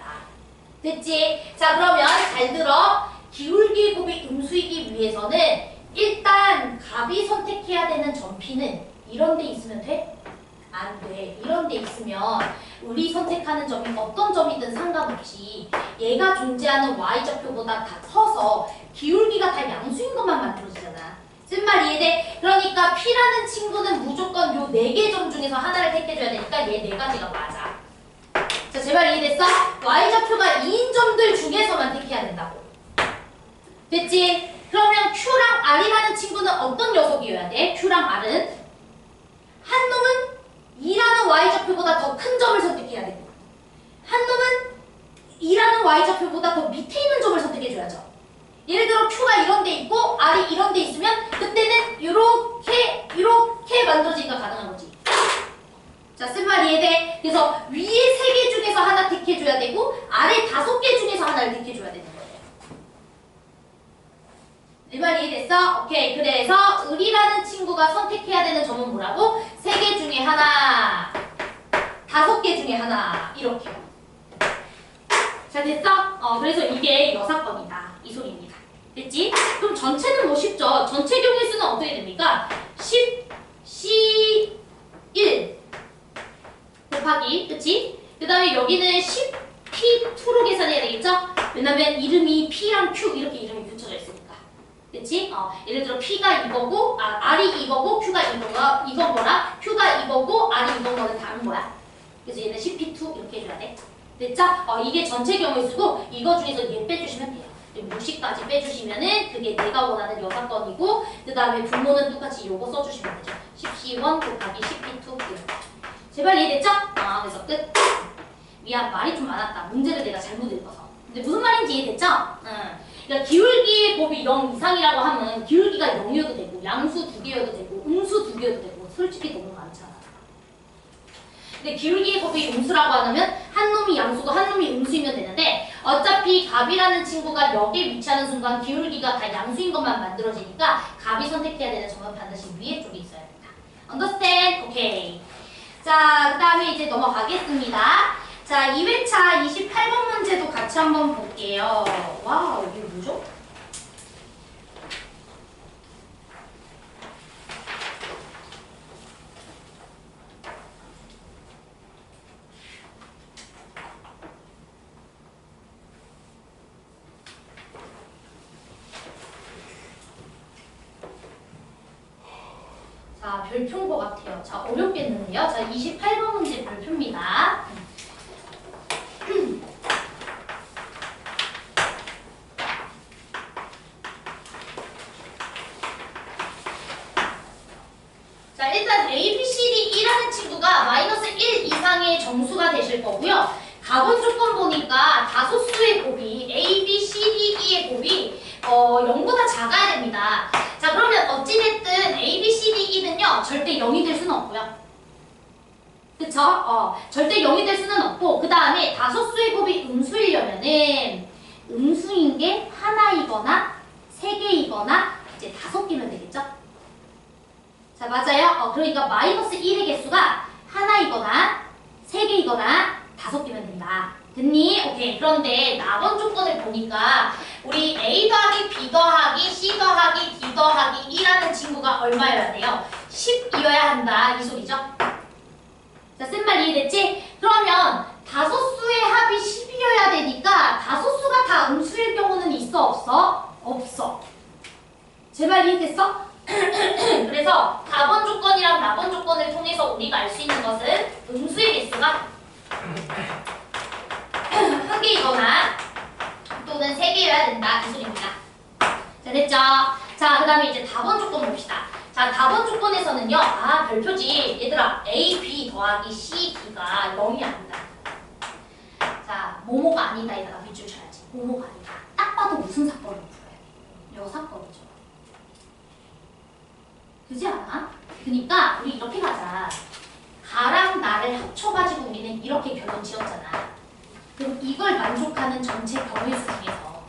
됐지? 자, 그러면 잘 들어. 기울기의 곱이 음수이기 위해서는 일단 갑이 선택해야 되는 점 P는 이런 데 있으면 돼? 안 돼. 이런 데 있으면 우리 선택하는 점이 어떤 점이든 상관없이 얘가 존재하는 Y좌표보다 다 커서 기울기가 다 양수인 것만 만들어지잖아. 쓴 말 이해돼? 그러니까 P라는 친구는 무조건 요 4개 점 중에서 하나를 택해줘야 되니까 얘 4가지가 맞아. 자, 제발 이해됐어? Y좌표가 2인 점들 중에서만 택해야 된다고. 됐지? 그러면 Q랑 R이라는 친구는 어떤 녀석이어야 돼? Q랑 R은 한 놈은 2라는 Y좌표보다 더 큰 점을 선택해야 되고 한 놈은 2라는 Y좌표보다 더 밑에 있는 점을 선택해줘야죠. 예를 들어 Q가 이런 데 있고 R이 이런 데 있으면 그때는 이렇게 만들어지기가 가능한 거지. 자, 쓴 말 이해돼? 그래서 위에 3개 중에서 하나 택해줘야 되고 아래 5개 중에서 하나를 택해줘야 되는 거예요. 내 말 이해됐어? 오케이. 그래서 을이라는 친구가 선택해야 되는 점은 뭐라고? 3개 중에 하나, 5개 중에 하나 이렇게. 잘 됐어? 그래서 이게 여사건이다. 이 소리입니다. 됐지? 그럼 전체는 뭐 쉽죠? 전체 경우의 수는 어떻게 됩니까? 10, C1 곱하기, 그치? 그 다음에 여기는 10P2로 계산해야 되겠죠? 왜냐면 이름이 P랑 Q 이렇게 이름이 붙여져 있으니까. 그치? 예를 들어 P가 이거고, R이 이거고, Q가 이거가, 이건 거라, Q가 이거고, R이 이건 거는 다른 거야. 그래서 얘는 10P2 이렇게 해줘야 돼. 됐죠? 이게 전체 경우의 수고, 이거 중에서 얘 빼주시면 돼요. 무시까지 빼주시면은 그게 내가 원하는 여사건이고, 그 다음에 분모는 똑같이 요거 써주시면 되죠. 10C1 곱하기 10P2 이렇게. 제발 이해됐죠? 그래서 끝. 미안, 말이 좀 많았다. 문제를 내가 잘못 읽어서. 근데 무슨 말인지 이해됐죠? 그러니까 기울기의 곱이 0 이상이라고 하면 기울기가 0이어도 되고 양수 2개여도 되고 음수 2개여도 되고 솔직히 너무 많잖아. 근데 기울기의 곱이 음수라고 하면 한 놈이 양수고 한 놈이 음수이면 되는데 어차피 갑이라는 친구가 여기에 위치하는 순간 기울기가 다 양수인 것만 만들어지니까 갑이 선택해야 되는 점은 반드시 위에 쪽에 있어야 된다. Understand? 오케이. 자, 그 다음에 이제 넘어가겠습니다. 자, 2회차 28번 문제도 같이 한번 볼게요. 와우, 이게 뭐죠? 자, 별표인 것 같아요. 자, 어렵겠는데요. 자, 28번 문제 별표입니다. 자, 일단 A, B, C, D, E라는 친구가 마이너스 1 이상의 정수가 되실 거고요. 가본 조건 보니까 다소수의 곱이 A, B, C, D, E의 곱이 0보다 작아야 됩니다. 자, 그러면 어찌됐든 A, B, C, D, E는요 절대 0이 될 수는 없고요. 그쵸? 절대 0이 될 수는 없고 그 다음에 다소수의 곱이 음수이려면은 음수인 게 하나이거나 세 개이거나 이제 5개면 되겠죠? 자, 맞아요? 그러니까 마이너스 1의 개수가 하나이거나 세 개이거나 5개면 된다. 됐니? 오케이. 그런데 나번 조건을 보니까 우리 A 더하기 B 더하기 C 더하기 D 더하기 E라는 친구가 얼마여야 돼요? 10이어야 한다. 이 소리죠? 자, 쓴 말 이해됐지? 그러면 다소수의 합이 10이어야 되니까 다소수가 다 음수일 경우는 있어? 없어? 없어. 제발 이해됐어? 그래서 가번 조건이랑 나번 조건을 통해서 우리가 알 수 있는 것은 음수의 개수가 한 개이거나 또는 세 개여야 된다. 이 소리입니다. 자, 됐죠? 자, 그 다음에 이제 다번 조건 봅시다. 자, 다번 조건에서는요. 별표지. 얘들아, A, B 더하기 C, D가 0이 아니다. 자, 뭐뭐가 아니다에다가 밑줄 쳐야지. 뭐뭐가 아니다. 딱 봐도 무슨 사건을 풀어야 돼? 요 사건이죠. 그지 않아? 그니까 우리 이렇게 가자. 가랑 나를 합쳐가지고 우리는 이렇게 결론 지었잖아. 그럼 이걸 만족하는 전체 경우의 수 중에서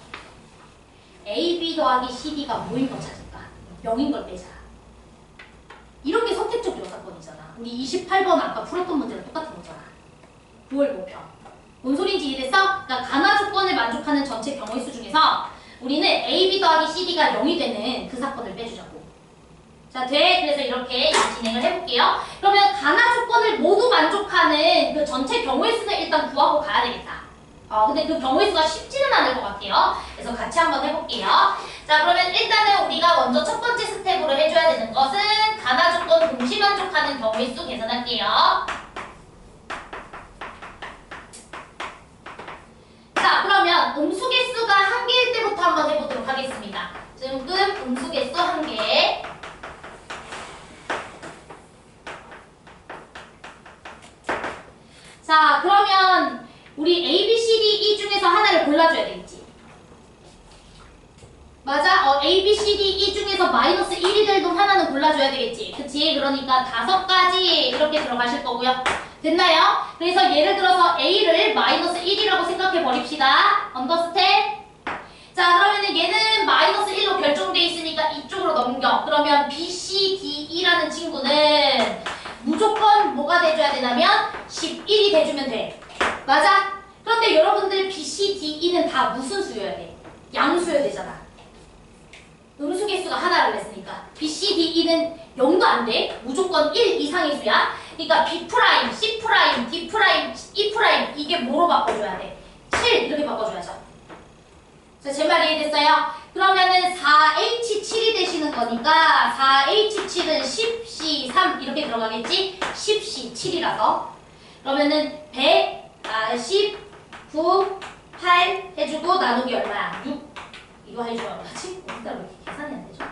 A, B 더하기 C, D가 뭐인 걸 찾을까? 0인 걸 빼자. 이런 게 선택적 요사건이잖아. 우리 28번 아까 풀었던 문제랑 똑같은 거잖아. 9월 모평. 뭔 소리인지 이해됐어? 그러니까 가나 조건을 만족하는 전체 경우의 수 중에서 우리는 A, B 더하기 C, D가 0이 되는 그 사건을 빼주자고. 자, 돼. 그래서 이렇게 진행을 해볼게요. 그러면 가나 조건을 모두 만족하는 그 전체 경우의 수는 일단 구하고 가야 되겠다. 근데 그 경우의 수가 쉽지는 않을 것 같아요. 그래서 같이 한번 해볼게요. 자, 그러면 일단은 우리가 먼저 첫 번째 스텝으로 해줘야 되는 것은 가나 조건 동시 만족하는 경우의 수 계산할게요. 자, 그러면 음수 개수가 1개일 때부터 한번 해보도록 하겠습니다. 지금 음수 개수 1개. 자, 그러면 우리 A, B, C, D, E 중에서 하나를 골라줘야 되겠지. 맞아? A, B, C, D, E 중에서 마이너스 1이 될 놈 하나는 골라줘야 되겠지. 그치? 그러니까 5가지 이렇게 들어가실 거고요. 됐나요? 그래서 예를 들어서 A를 마이너스 1이라고 생각해 버립시다. 언더스탠? 자, 그러면은 얘는 마이너스 1로 결정돼 있으니까 이쪽으로 넘겨. 그러면 B, C, D, E라는 친구는 무조건 뭐가 돼줘야 되냐면 11이 돼주면 돼. 맞아? 그런데 여러분들 B, C, D, E는 다 무슨 수여야 돼? 양수여야 되잖아. 음수 개수가 하나라고 했으니까 B, C, D, E는 0도 안 돼. 무조건 1 이상의 수야. 그러니까 B', C', D', E' 이게 뭐로 바꿔줘야 돼? 7 이렇게 바꿔줘야죠. 자, 제 말 이해됐어요? 그러면은 4H7이 되시는 거니까 4H7은 10C3 이렇게 들어가겠지? 10C7이라서 그러면은 119, 8 해주고 나누기 얼마야? 6 이거 해주면 얼마지? 어디다 이렇게 계산이 안 되죠?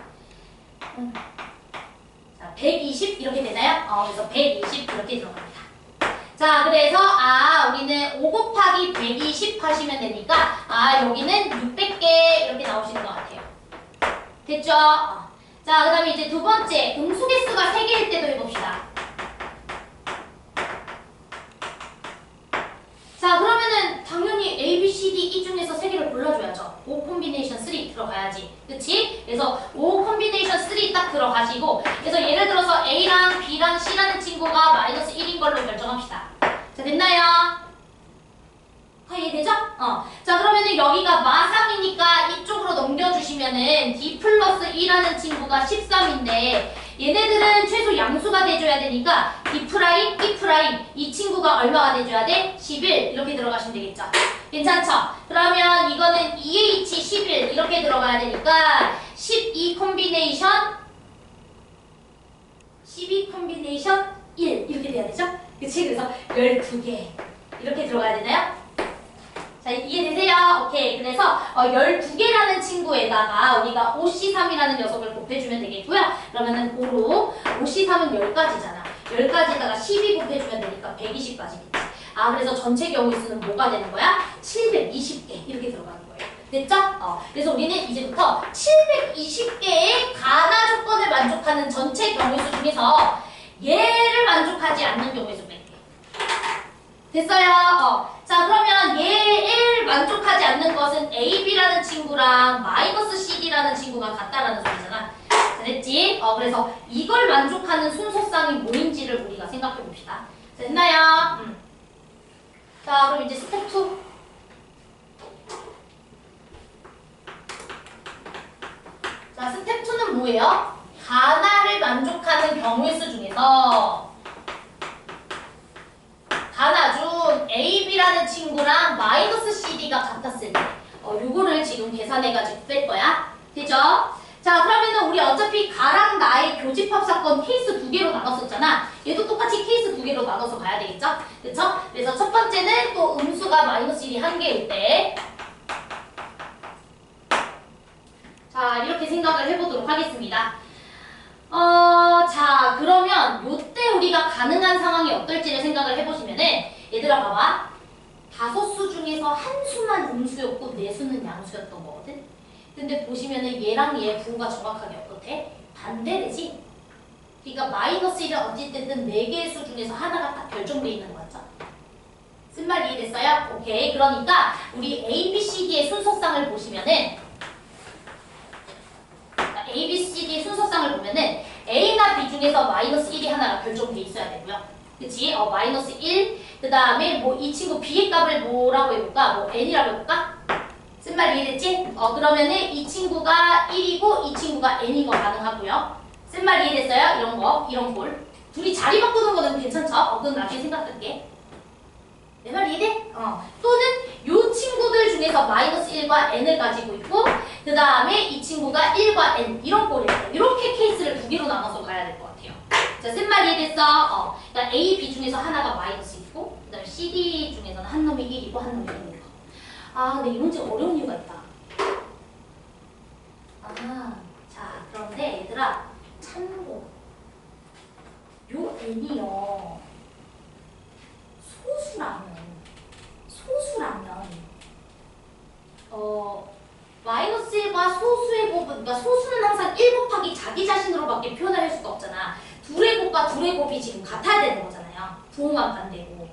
자, 120 이렇게 되나요? 그래서 120 이렇게 들어갑니다. 자, 그래서 우리는 5 곱하기 120 하시면 되니까 여기는 600개 이렇게 나오시는 것 같아요. 됐죠? 자, 그 다음에 이제 두 번째 음수 개수가 3개일 때도 해봅시다. 자, 그러면은 당연히 A, B, C, D 이 중에서 3개를 골라줘야죠. 5 콤비네이션 3 들어가야지. 그치? 그래서 5 콤비네이션 3 딱 들어가시고, 그래서 예를 들어서 A랑 B랑 C라는 친구가 마이너스 1인 걸로 결정합시다. 자, 됐나요? 이해되죠? 자, 그러면은 여기가 마상이니까 이쪽으로 넘겨주시면은 D 플러스 2라는 친구가 13인데 얘네들은 최소 양수가 돼줘야 되니까 D 프라임, E 프라임 이 친구가 얼마가 돼줘야 돼? 11 이렇게 들어가시면 되겠죠? 괜찮죠? 그러면 이거는 EH 11 이렇게 들어가야 되니까 12 콤비네이션 12 콤비네이션 1 이렇게 돼야 되죠? 그치? 그래서 12개 이렇게 들어가야 되나요? 자, 이해되세요? 오케이. 그래서 12개라는 친구에다가 우리가 OC3이라는 녀석을 곱해주면 되겠고요. 그러면은 5로 OC3은 10가지잖아. 10가지에다가 12 곱해주면 되니까 120가지겠지. 그래서 전체 경우의 수는 뭐가 되는 거야? 720개 이렇게 들어가는 거예요. 됐죠? 그래서 우리는 이제부터 720개의 가나 조건을 만족하는 전체 경우의 수 중에서 얘를 만족하지 않는 경우의 수 뺄게. 됐어요? 자, 그러면 얘를 만족하지 않는 것은 AB라는 친구랑 마이너스 CD라는 친구가 같다라는 소리잖아. 자, 됐지? 그래서 이걸 만족하는 순서쌍이 뭐인지를 우리가 생각해 봅시다. 됐나요? 자, 그럼 이제 스텝 2. 자, 스텝 2는 뭐예요? 가나를 만족하는 경우의 수 중에서 가나 중 AB라는 친구랑 마이너스 CD가 같았을 때 요거를 지금 계산해가지고 뺄 거야. 되죠? 자, 그러면은 우리 어차피 가랑 나의 교집합 사건 케이스 2개로 나눴었잖아. 얘도 똑같이 케이스 2개로 나눠서 가야 되겠죠? 그쵸? 그래서 첫 번째는 또 음수가 마이너스 1이 1개일 때 자, 이렇게 생각을 해보도록 하겠습니다. 자, 그러면 요때 우리가 가능한 상황이 어떨지를 생각을 해보시면은 얘들아 봐봐. 5수 중에서 한 수만 음수였고 4수는 양수였던 거거든. 근데 보시면은 얘랑 얘 부호가 정확하게 어떻게? 반대되지? 그러니까 마이너스 1은 어찌됐든 4개의 수 중에서 하나가 딱 결정돼 있는 거 같죠? 쓴 말 이해됐어요? 오케이. 그러니까 우리 A, B, C, D의 순서쌍을 보시면은 A, B, C, D 순서쌍을 보면은 A나 B 중에서 마이너스 1이 하나가 결정돼 있어야 되고요. 그치? 마이너스 1. 그 다음에 뭐 이 친구 B의 값을 뭐라고 해볼까? 뭐 N이라고 해볼까? 쓴 말 이해됐지? 그러면은 이 친구가 1이고 이 친구가 N인 거 가능하고요. 쓴 말 이해됐어요? 이런 거, 이런 꼴. 둘이 자리 바꾸는 거는 괜찮죠? 그건 나중에 생각할게. 내 말 이해돼? 또는 요 친구들 중에서 마이너스 1과 n을 가지고 있고 그 다음에 이 친구가 1과 n 이런 꼴이에요. 이렇게 케이스를 2개로 나눠서 가야 될 것 같아요. 자, 쓴 말 이해됐어? 그러니까 A, B 중에서 하나가 마이너스 1이고 그 다음에 C, D 중에서는 한 놈이 1이고 한 놈이 n이고. 근데 이 문제 어려운 이유가 있다. 자, 그런데 얘들아 참고 요 n이요 소수라면 마이너스 1과 소수의 곱은 그러니까 소수는 항상 1 곱하기 자기 자신으로밖에 표현을 할 수가 없잖아. 둘의 곱과 둘의 곱이 지금 같아야 되는 거잖아요. 부호만 반대고.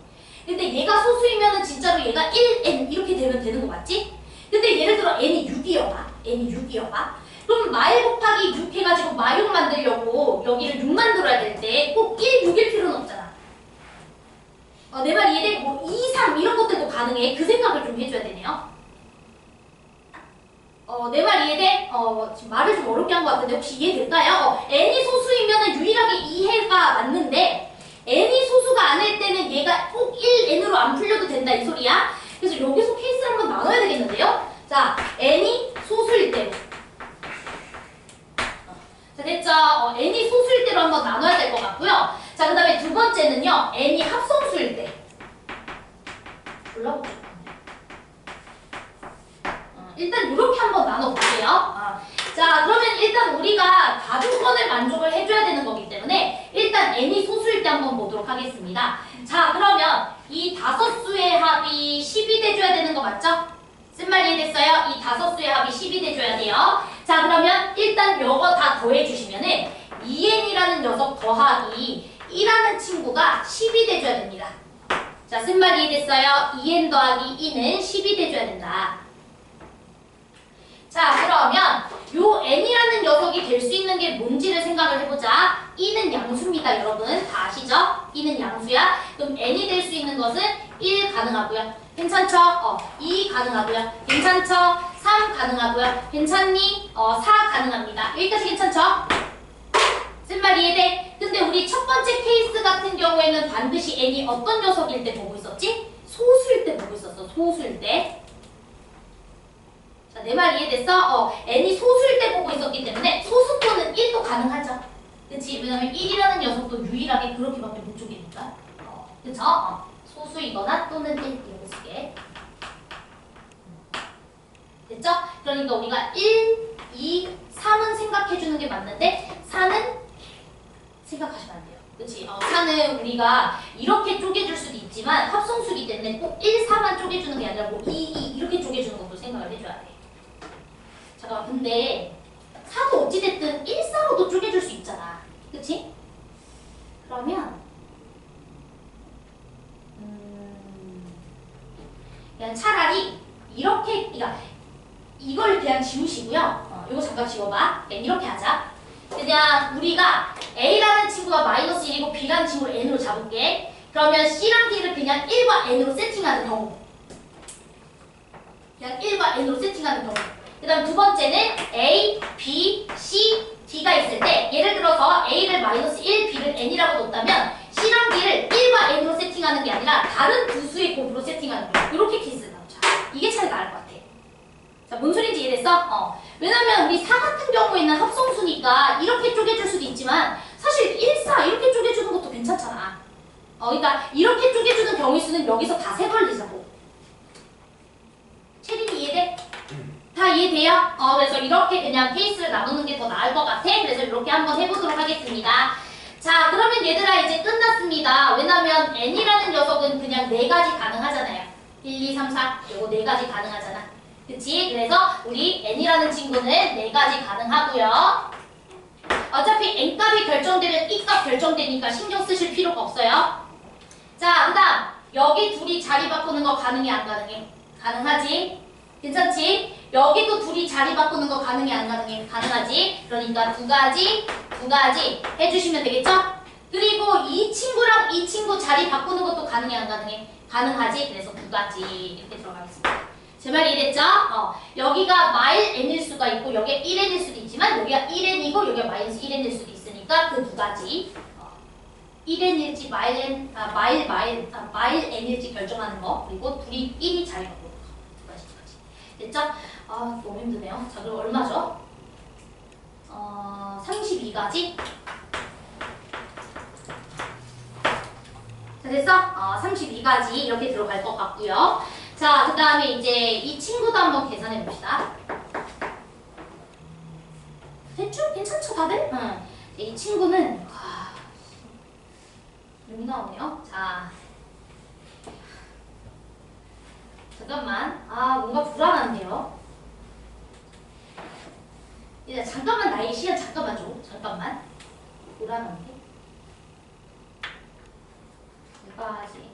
근데 얘가 소수이면은 진짜로 얘가 1n 이렇게 되면 되는 거 맞지? 근데 예를 들어 n이 6이어봐. n이 6이어봐. 그럼 마일 곱하기 6 해가지고 마6 만들려고 여기를 6 만들어야 될 때 꼭 1, 6일 필요는 없잖아. 내 말 이해돼? 뭐 2, 3 이런 것들도 가능해. 그 생각을 좀 해줘야 되네요. 내 말 이해돼? 지금 말을 좀 어렵게 한 것 같은데 혹시 이해될까요? n이 소수이면 유일하게 이해가 맞는데 n이 소수가 아닐 때는 얘가 꼭 1n으로 안 풀려도 된다 이 소리야. 그래서 여기서 케이스를 한번 나눠야 되겠는데요? 자, n이 소수일 때로. 자, 됐죠? n이 소수일 때로 한번 나눠야 될 것 같고요. 자, 그 다음에 두 번째는요. n이 합성수일 때. 골라보죠. 일단 이렇게 한번 나눠볼게요. 자, 그러면 일단 우리가 다조건을 만족을 해줘야 되는 거기 때문에 일단 n이 소수일 때 한번 보도록 하겠습니다. 자, 그러면 이 다섯 수의 합이 10이 돼줘야 되는 거 맞죠? 쓴말 이해됐어요? 이 다섯 수의 합이 10이 돼줘야 돼요. 자, 그러면 일단 요거 다 더해주시면은 2n이라는 녀석 더하기 1라는 친구가 10이 돼줘야 됩니다. 자, 쓴말 이해됐어요? 2n 더하기 2는 10이 돼줘야 된다. 자, 그러면 요 n이라는 녀석이 될 수 있는 게 뭔지를 생각을 해보자. 2는 양수입니다, 여러분. 다 아시죠? 2는 양수야. 그럼 n이 될 수 있는 것은 1 가능하고요. 괜찮죠? 2 가능하고요. 괜찮죠? 3 가능하고요. 괜찮니? 4 가능합니다. 여기까지 괜찮죠? 쓴말 이해돼? 근데 우리 첫 번째 케이스 같은 경우에는 반드시 n이 어떤 녀석일 때 보고 있었지? 소수일 때 보고 있었어. 소수일 때. 자, 내 말 이해됐어? n이 소수일 때 보고 있었기 때문에 소수권은 1도 가능하죠. 그치? 왜냐면 1이라는 녀석도 유일하게 그렇게밖에 못 쪼개니까. 그쵸? 소수이거나 또는 1 이렇게 쓰게. 됐죠? 그러니까 우리가 1, 2, 3은 생각해주는 게 맞는데 4는 생각하시면 안 돼요. 그치? 4는 우리가 이렇게 쪼개줄 수도 있지만 합성수기 때문에 꼭 1, 4만 쪼개주는 게 아니라 뭐 2, 2 이렇게 쪼개주는 것도 생각을 해줘야 돼. 잠깐만, 근데 4도 어찌됐든 1, 4로도 쪼개줄 수 있잖아. 그치? 그러면 그냥 차라리 이렇게, 그러니까 이걸 그냥 지우시고요. 이거 잠깐 지워봐. 그냥 이렇게 하자. 그냥 우리가 A라는 친구가 마이너스 1이고 B라는 친구를 N으로 잡을게. 그러면 C랑 D를 그냥 1과 N으로 세팅하는 경우. 그냥 1과 N으로 세팅하는 경우. 그 다음 두 번째는 A, B, C, D가 있을 때 예를 들어서 A를 마이너스 1, B를 N이라고 뒀다면 C랑 D를 1과 N으로 세팅하는 게 아니라 다른 두 수의 곱으로 세팅하는 거예요. 이렇게 케이스를 나오자. 이게 차이가 나을 것 같아. 자, 뭔 소리인지 이해됐어? 왜냐면 우리 4 같은 경우에는 합성수니까 이렇게 쪼개줄 수도 있지만 사실 1, 4 이렇게 쪼개주는 것도 괜찮잖아. 그러니까 이렇게 쪼개주는 경우의 수는 여기서 다 세벌리자고. 체린이 이해돼? 다 이해돼요? 그래서 이렇게 그냥 케이스를 나누는 게 더 나을 것 같아. 그래서 이렇게 한번 해보도록 하겠습니다. 자, 그러면 얘들아 이제 끝났습니다. 왜냐면 n이라는 녀석은 그냥 4가지 가능하잖아요. 1, 2, 3, 4 요거 4가지 가능하잖아. 그치? 그래서 우리 n이라는 친구는 4가지 가능하고요. 어차피 n값이 결정되면 e값 결정되니까 신경 쓰실 필요가 없어요. 자, 그 다음 여기 둘이 자리 바꾸는 거 가능해 안 가능해? 가능하지? 괜찮지? 여기도 둘이 자리 바꾸는 거 가능해 안 가능해? 가능하지? 그러니까 두 가지 해주시면 되겠죠? 그리고 이 친구랑 이 친구 자리 바꾸는 것도 가능해 안 가능해? 가능하지? 그래서 두 가지 이렇게 들어가겠습니다. 제 말 이해됐죠? 여기가 마일 n일 수가 있고 여기가 1n일 수도 있지만 여기가 1n이고 여기가 마이너스 1n일 수도 있으니까 그 두 가지 1n일지 마일 n일지 결정하는 거 그리고 둘이 1이 자리 바꾸는 거 두 가지. 됐죠? 너무 힘드네요. 자, 그럼 얼마죠? 32가지? 자, 됐어? 32가지 이렇게 들어갈 것 같고요. 자, 그 다음에 이제 이 친구도 한번 계산해 봅시다. 대충 괜찮죠, 다들? 응. 이 친구는 여기 나오네요. 자, 잠깐만. 뭔가 불안한데요. 이제 잠깐만 나의 시간 잠깐만 줘. 잠깐만. 불안한데. 두 가지.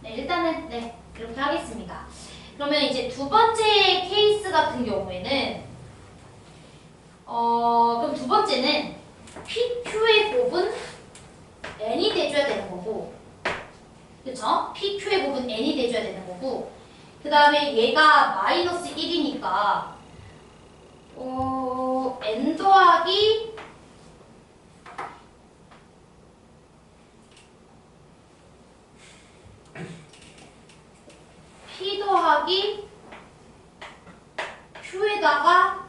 일단은 이렇게 하겠습니다. 그러면 이제 두 번째 케이스 같은 경우에는 그럼 두 번째는 PQ의 곱은 N이 돼줘야 되는 거고, 그쵸? PQ의 곱은 N이 돼줘야 되는 거고, 그 다음에 얘가 마이너스 1이니까 N 더하기 Q에다가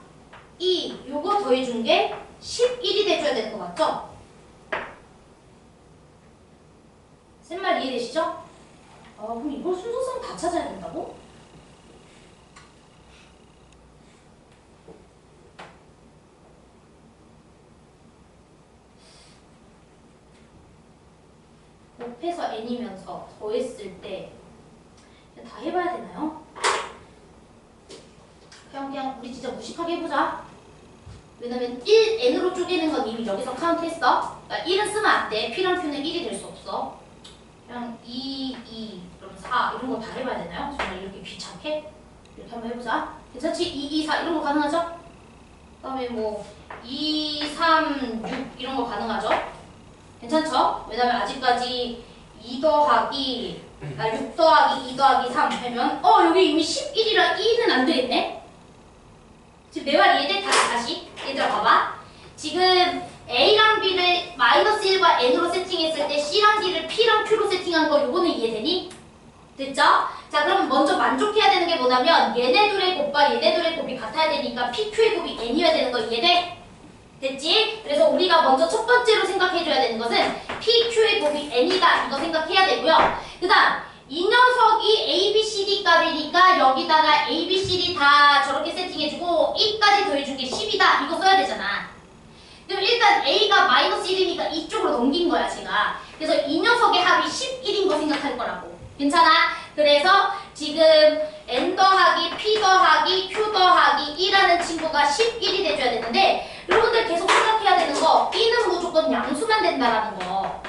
E 요거 더해준 게 11이 돼줘야 되는 거 맞죠? 쌤말 이해되시죠? 그럼 이걸 순서상 다 찾아야 된다고? 곱해서 n이면서 더했을 때 다 해봐야 되나요? 그냥 우리 진짜 무식하게 해보자. 왜냐면 1n으로 쪼개는 건 이미 여기서 카운트했어. 그러니까 1은 쓰면 안 돼. P랑 Q는 1이 될 수 없어. 그냥 2, 2, 그럼 4 이런 거 다 해봐야 되나요? 정말 이렇게 귀찮게? 이렇게 한번 해보자. 괜찮지? 2, 2, 4 이런 거 가능하죠? 그 다음에 뭐 2, 3, 6 이런 거 가능하죠? 괜찮죠? 왜냐면 아직까지 2 더하기 6 더하기 2 더하기 3 하면 여기 이미 11이라 2는 안 되겠네? 지금 내 말 이해돼? 다시 얘들아 봐봐. 지금 A랑 B를 -1과 N으로 세팅했을 때 C랑 D를 P랑 Q로 세팅한 거 요거는 이해되니? 됐죠? 자 그럼 먼저 만족해야 되는 게 뭐냐면 얘네들의 곱과 얘네들의 곱이 같아야 되니까 PQ의 곱이 N이어야 되는 거 이해돼? 됐지? 그래서 우리가 먼저 첫 번째로 생각해줘야 되는 것은 PQ의 곱이 N이다 이거 생각해야 되고요. 그 다음 이 녀석이 A, B, C, D 값이니까 여기다가 A, B, C, D 다 저렇게 세팅해주고 E까지 더해준 게 10이다 이거 써야 되잖아. 그럼 일단 A가 -1이니까 이쪽으로 넘긴 거야 제가. 그래서 이 녀석의 합이 11인 거 생각할 거라고. 괜찮아? 그래서 지금 N 더하기 P 더하기 Q 더하기 E라는 친구가 11이 돼줘야 되는데 여러분들 계속 생각해야 되는 거 E는 무조건 양수만 된다라는 거.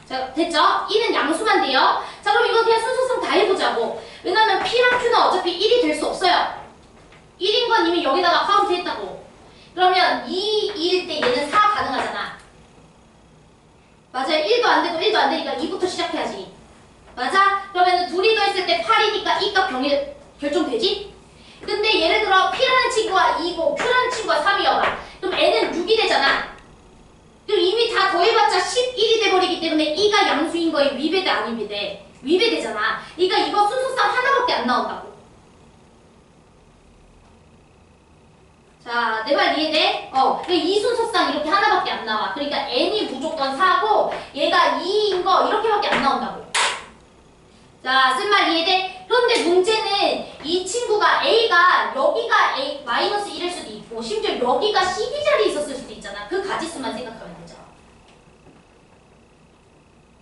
자 됐죠? E는 양수만 돼요. 자 그럼 이거 그냥 순서상 다 해보자고. 왜냐면 P랑 Q는 어차피 1이 될 수 없어요. 1인 건 이미 여기다가 카운트 했다고. 그러면 2일 때 얘는 4 가능하잖아. 맞아요. 1도 안 되고 1도 안 되니까 2부터 시작해야지. 맞아? 그러면 둘이 더했을 때 8이니까 2값 결정되지? 근데 예를 들어 P라는 친구가 2고 Q라는 친구가 3이어봐. 그럼 N은 6이 되잖아. 그럼 이미 다 더해봤자 11이 돼버리기 때문에 2가 양수인 거에 위배돼 안 위배돼? 위배되잖아. 그러니까 이거 순서상 하나밖에 안 나온다고. 자, 내 말 이해돼? 그러니까 이 순서상 이렇게 하나밖에 안 나와. 그러니까 N이 무조건 4고 얘가 2인 거 이렇게밖에 안 나온다고. 자, 쓴 말 이해돼? 그런데 문제는 이 친구가 A가 여기가 A -1일 수도 있고 심지어 여기가 CD 자리에 있었을 수도 있잖아. 그 가지수만 생각하면 되죠.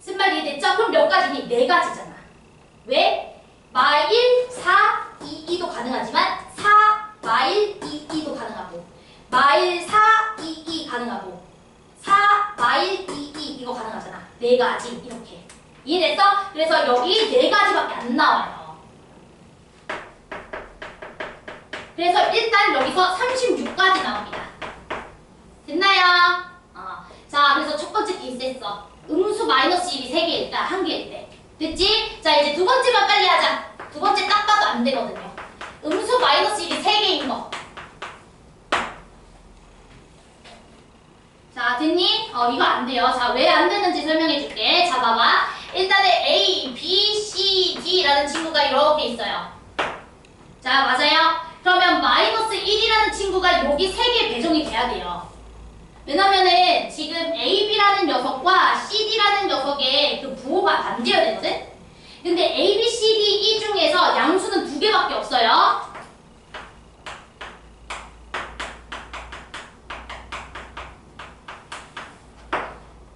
쓴 말 이해됐죠? 그럼 몇 가지니? 4가지잖아. 왜? -1, 4, 2, 2도 가능하지만 4, -1, 2, 2도 가능하고 -1, 4, 2, 2 가능하고 4, -1, 2, 2 이거 가능하잖아. 4가지 이렇게. 이해됐어? 그래서 여기 4가지밖에 안 나와요. 그래서 일단 여기서 36까지 나옵니다. 됐나요? 자, 그래서 첫 번째 케이스 했어. 음수 -1이 3개일 때, 1개일 때. 됐지? 자, 이제 두 번째만 빨리 하자. 두 번째 딱 봐도 안 되거든요. 음수 -1이 3개인 거. 자, 됐니? 이거 안 돼요. 자, 왜 안 되는지 설명해 줄게. 자, 봐봐. 일단은 A, B, C, D라는 친구가 이렇게 있어요. 자, 맞아요? 그러면 -1이라는 친구가 여기 3개 배정이 돼야 돼요. 왜냐면은 지금 A, B라는 녀석과 C, D라는 녀석의 그 부호가 반대여야 되거든? 근데 A, B, C, D, E 중에서 양수는 2개밖에 없어요.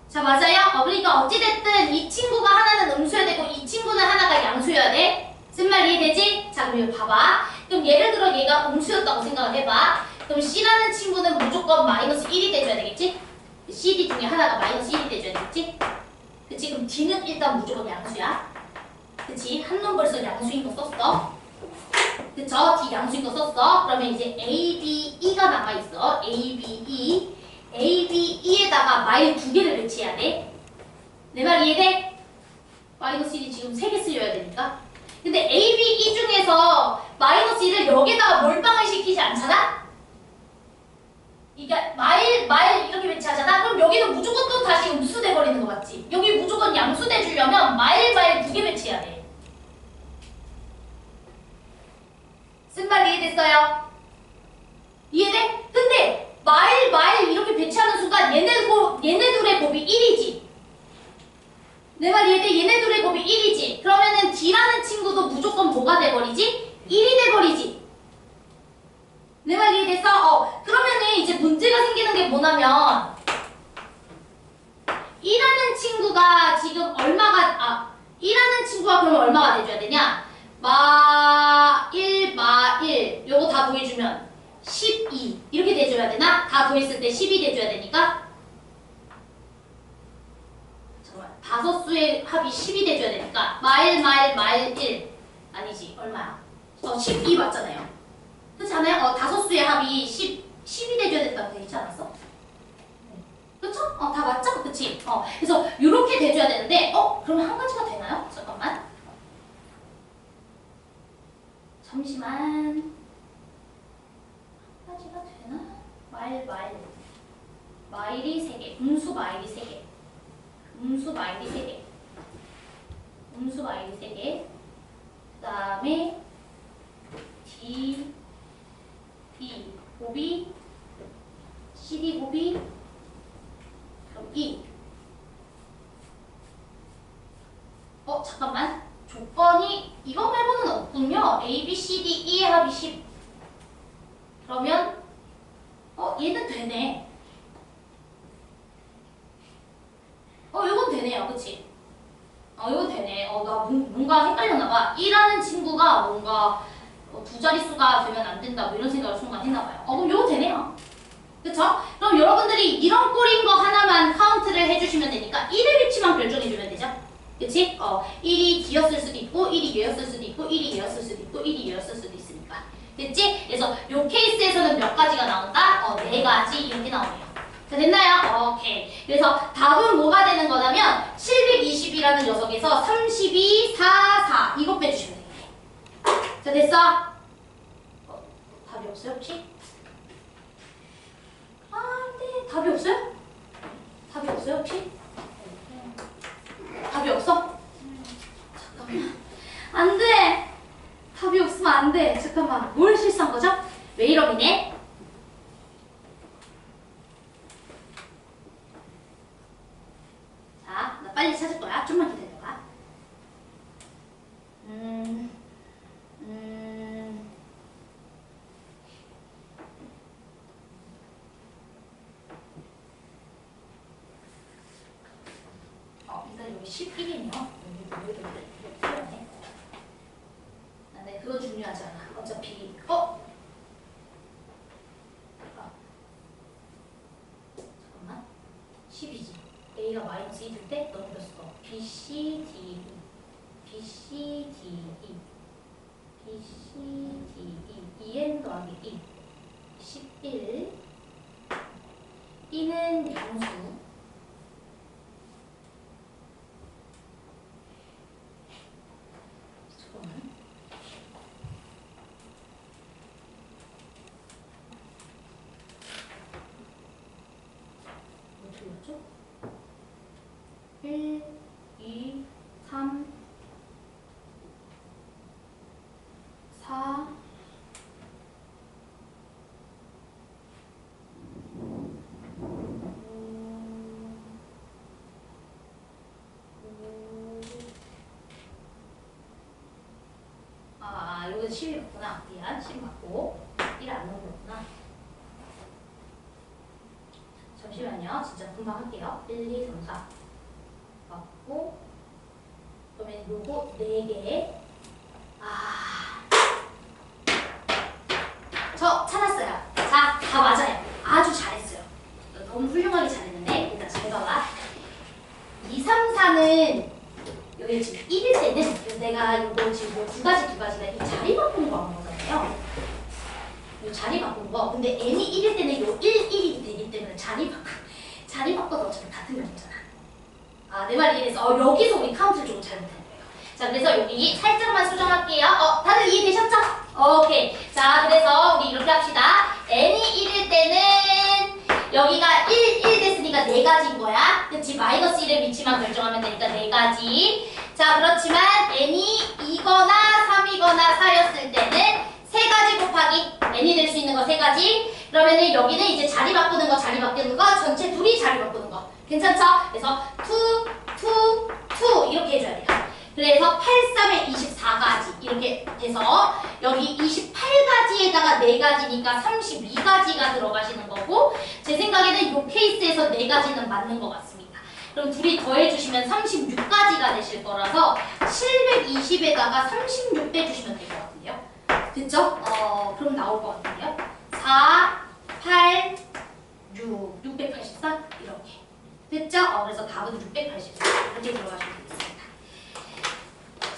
자, 맞아요? 그러니까 어찌됐든 이 친구가 하나는 음수여야 되고 이 친구는 하나가 양수여야 돼. 쓴 말 이해되지? 자, 그럼 이거 봐봐. 그럼 예를 들어 얘가 음수였다고 생각을 해봐. 그럼 C라는 친구는 무조건 -1이 돼줘야 되겠지? CD 중에 하나가 -1이 돼줘야 되겠지? 그치? 그럼 D는 일단 무조건 양수야. 그치? 한놈 벌써 양수인 거 썼어. 그쵸? D 양수인 거 썼어. 그러면 이제 A, B, E가 남아있어. A, B, E. A, B, E에다가 마일 2개를 배치해야 돼. 내 말 이해돼? -1이 지금 3개 쓰여야 되니까. 근데 A, B, E 중에서 -1을 여기다가 몰빵을 시키지 않잖아? 그러니까 마일 이렇게 배치하잖아? 그럼 여기는 무조건 또 다시 음수 돼버리는 거 맞지? 여기 무조건 양수 돼주려면 마일 2개 배치해야 돼. 쓴말 이해됐어요? 이해돼? 근데 마일 이렇게 배치하는 순간 얘네 둘의 곱이 1이지. 내 말 이해돼? 얘네 둘의 곱이 1이지. 그러면은 D라는 친구도 무조건 뭐가 돼버리지? 1이 돼버리지. 내 말 이해됐어? 그러면은 이제 문제가 생기는 게 뭐냐면 1라는 친구가 지금 얼마가 1라는 친구가 그러면 얼마가 돼줘야 되냐? 마1 요거 다 더해주면 12 이렇게 돼줘야 되나? 다 더했을 때 12 돼줘야 되니까 잠깐만 다섯 수의 합이 10이 돼줘야 되니까 마일 1 아니지 얼마야? 12 맞잖아요. 그렇지 않아요? 다섯 수의 합이 10이 돼줘야 된다고 되지 않았어? 그쵸? 다 맞죠? 그치? 그래서 이렇게 돼줘야 되는데 그러면 한 가지가 되나요? 잠깐만 잠시만 한 가지가 되나? 마일이 3개 음수 마일이 3개 음수 마일이 3개 음수 마일이 3개 그 다음에 D, E 곱이 CD 곱이 그럼 E 잠깐만 조건이 이거 말고는 없군요. A, B, C, D, E의 합이 10 그러면 얘는 되네. 이건 되네요. 그치? 이건 되네. 나 뭔가 헷갈렸나봐. 2라는 친구가 뭔가 두 자릿수가 되면 안 된다 뭐 이런 생각을 순간 했나봐요. 그럼 이거 되네요. 그쵸? 그럼 여러분들이 이런 꼴인 거 하나만 카운트를 해주시면 되니까 1의 위치만 결정해주면 되죠? 그치? 1이 D였을 수도 있고 1이 얘였을 수도 있고 1이 얘였을 수도 있고 1이 얘였을 수도 있으니까. 됐지? 그래서 요 케이스에서는 몇 가지가 나온다? 4가지 이렇게 나오네요. 자, 됐나요? 오케이. 그래서 답은 뭐가 되는 거냐면 720이라는 녀석에서 32, 4, 4 이거 빼주시면 돼요. 자, 됐어? 답이 없어요 혹시? 네. 답이 없어요? 답이 없어요 혹시? 답이 없어? 잠깐만. 안 돼! 답이 없으면 안 돼. 잠깐만. 뭘 실수한 거죠? 왜 이러기네? 자, 나 빨리 찾을 거야. 좀만 기다려봐. 일단 여기 11이네요. 여기 필요하네. 네, 그건 중요하지 않아. 어차피 잠깐만 10이지. A가 마이너스 2일 때 너무 뺐어. B, C, D, E B, C, D, E B, C, D, E 2n 더하기 2 11 E는 양수 잠깐만 어떻게 했죠? 1, 2, 3, 4, 5, 여기서 10이 맞구나. 미안, 10 맞고 1 안 넣은 거구나. 잠시만요. 진짜 금방 할게요. 1, 2, 3, 4 맞고 그러면 요거 4개 저 찾았어요. 자, 다 맞아요. 아주 잘했어요. 너무 훌륭하게 잘했는데 일단 잘 봐봐. 2, 3, 4는 여기 지금 1일 때는 내가 이거 지금 두 가지가 이 자리 바꾸는 거 한 거잖아요. 이 자리 바꾼 거. 근데 n이 1일 때는 요 1, 1이 되기 때문에 자리 바꿔도 어차피 같은 거잖아. 내 말 이해돼서 여기서 우리 카운트를 조금 잘못한 거예요. 자, 그래서 여기 살짝만 수정할게요. 다들 이해되셨죠? 오케이. 자, 그래서 우리 이렇게 합시다. n이 1일 때는 여기가 1 됐으니까 4가지인 거야. 그치? 마이너스 1의 위치만 결정하면 되니까 4가지. 자, 그렇지만 n이 2거나 3이거나 4였을 때는 3가지 n이 될 수 있는 거 3가지. 그러면은 여기는 이제 자리 바꾸는 거 전체 둘이 자리 바꾸는 거. 괜찮죠? 그래서 2 이렇게 해줘야 돼요. 그래서 8, 3에 24가지 이렇게 돼서 여기 28가지에다가 4가지니까 32가지가 들어가시는 거고, 제 생각에는 이 케이스에서 4가지는 맞는 것 같습니다. 그럼 둘이 더해주시면 36가지가 되실 거라서 720에다가 36 빼주시면 될 것 같은데요. 됐죠? 그럼 나올 것 같은데요. 4, 8, 6, 684 이렇게 됐죠? 그래서 답은 684 이렇게 들어가시면 되겠습니다.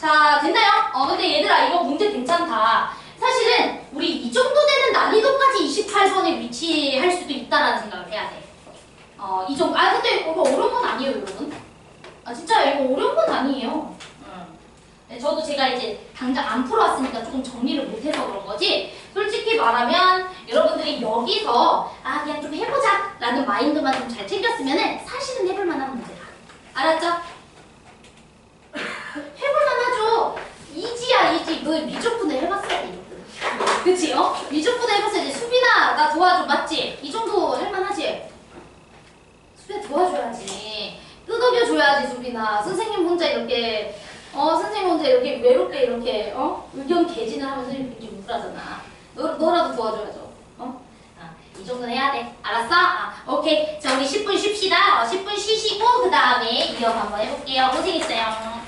자, 됐나요? 근데 얘들아 이거 문제 괜찮다. 사실은 우리 이 정도 되는 난이도까지 28번에 위치할 수도 있다라는 생각을 해야 돼. 이 정도. 근데 이거 어려운 건 아니에요, 여러분. 진짜 이거 어려운 건 아니에요. 네, 저도 제가 이제 당장 안 풀어왔으니까 조금 정리를 못해서 그런 거지. 솔직히 말하면 여러분들이 여기서 그냥 좀 해보자 라는 마인드만 좀 잘 챙겼으면은 사실은 해볼 만한 문제다. 알았죠? 해볼만 하죠. 이지야 이지. 너 미적분을 해봤어야 돼. 그치? 미적분을 해봤어야지. 수빈아 나 도와줘. 맞지? 이 정도 할만하지? 수빈아 도와줘야지. 끄덕여줘야지 수빈아. 선생님 혼자 이렇게 선생님 혼자 이렇게 외롭게 이렇게 의견 개진을 하면 선생님 굉장히 우울하잖아. 너라도 도와줘야죠. 이 정도는 해야 돼. 알았어? 오케이. 자, 우리 10분 쉽시다. 10분 쉬시고 그 다음에 이어서 한번 해볼게요. 고생했어요.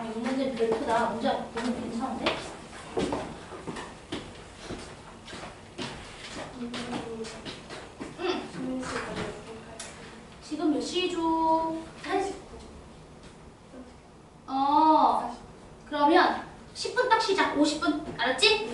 이 문제는 별표다. 문제 너무 괜찮은데? 지금 몇 시죠? 그러면 10분 딱 시작. 50분. 알았지?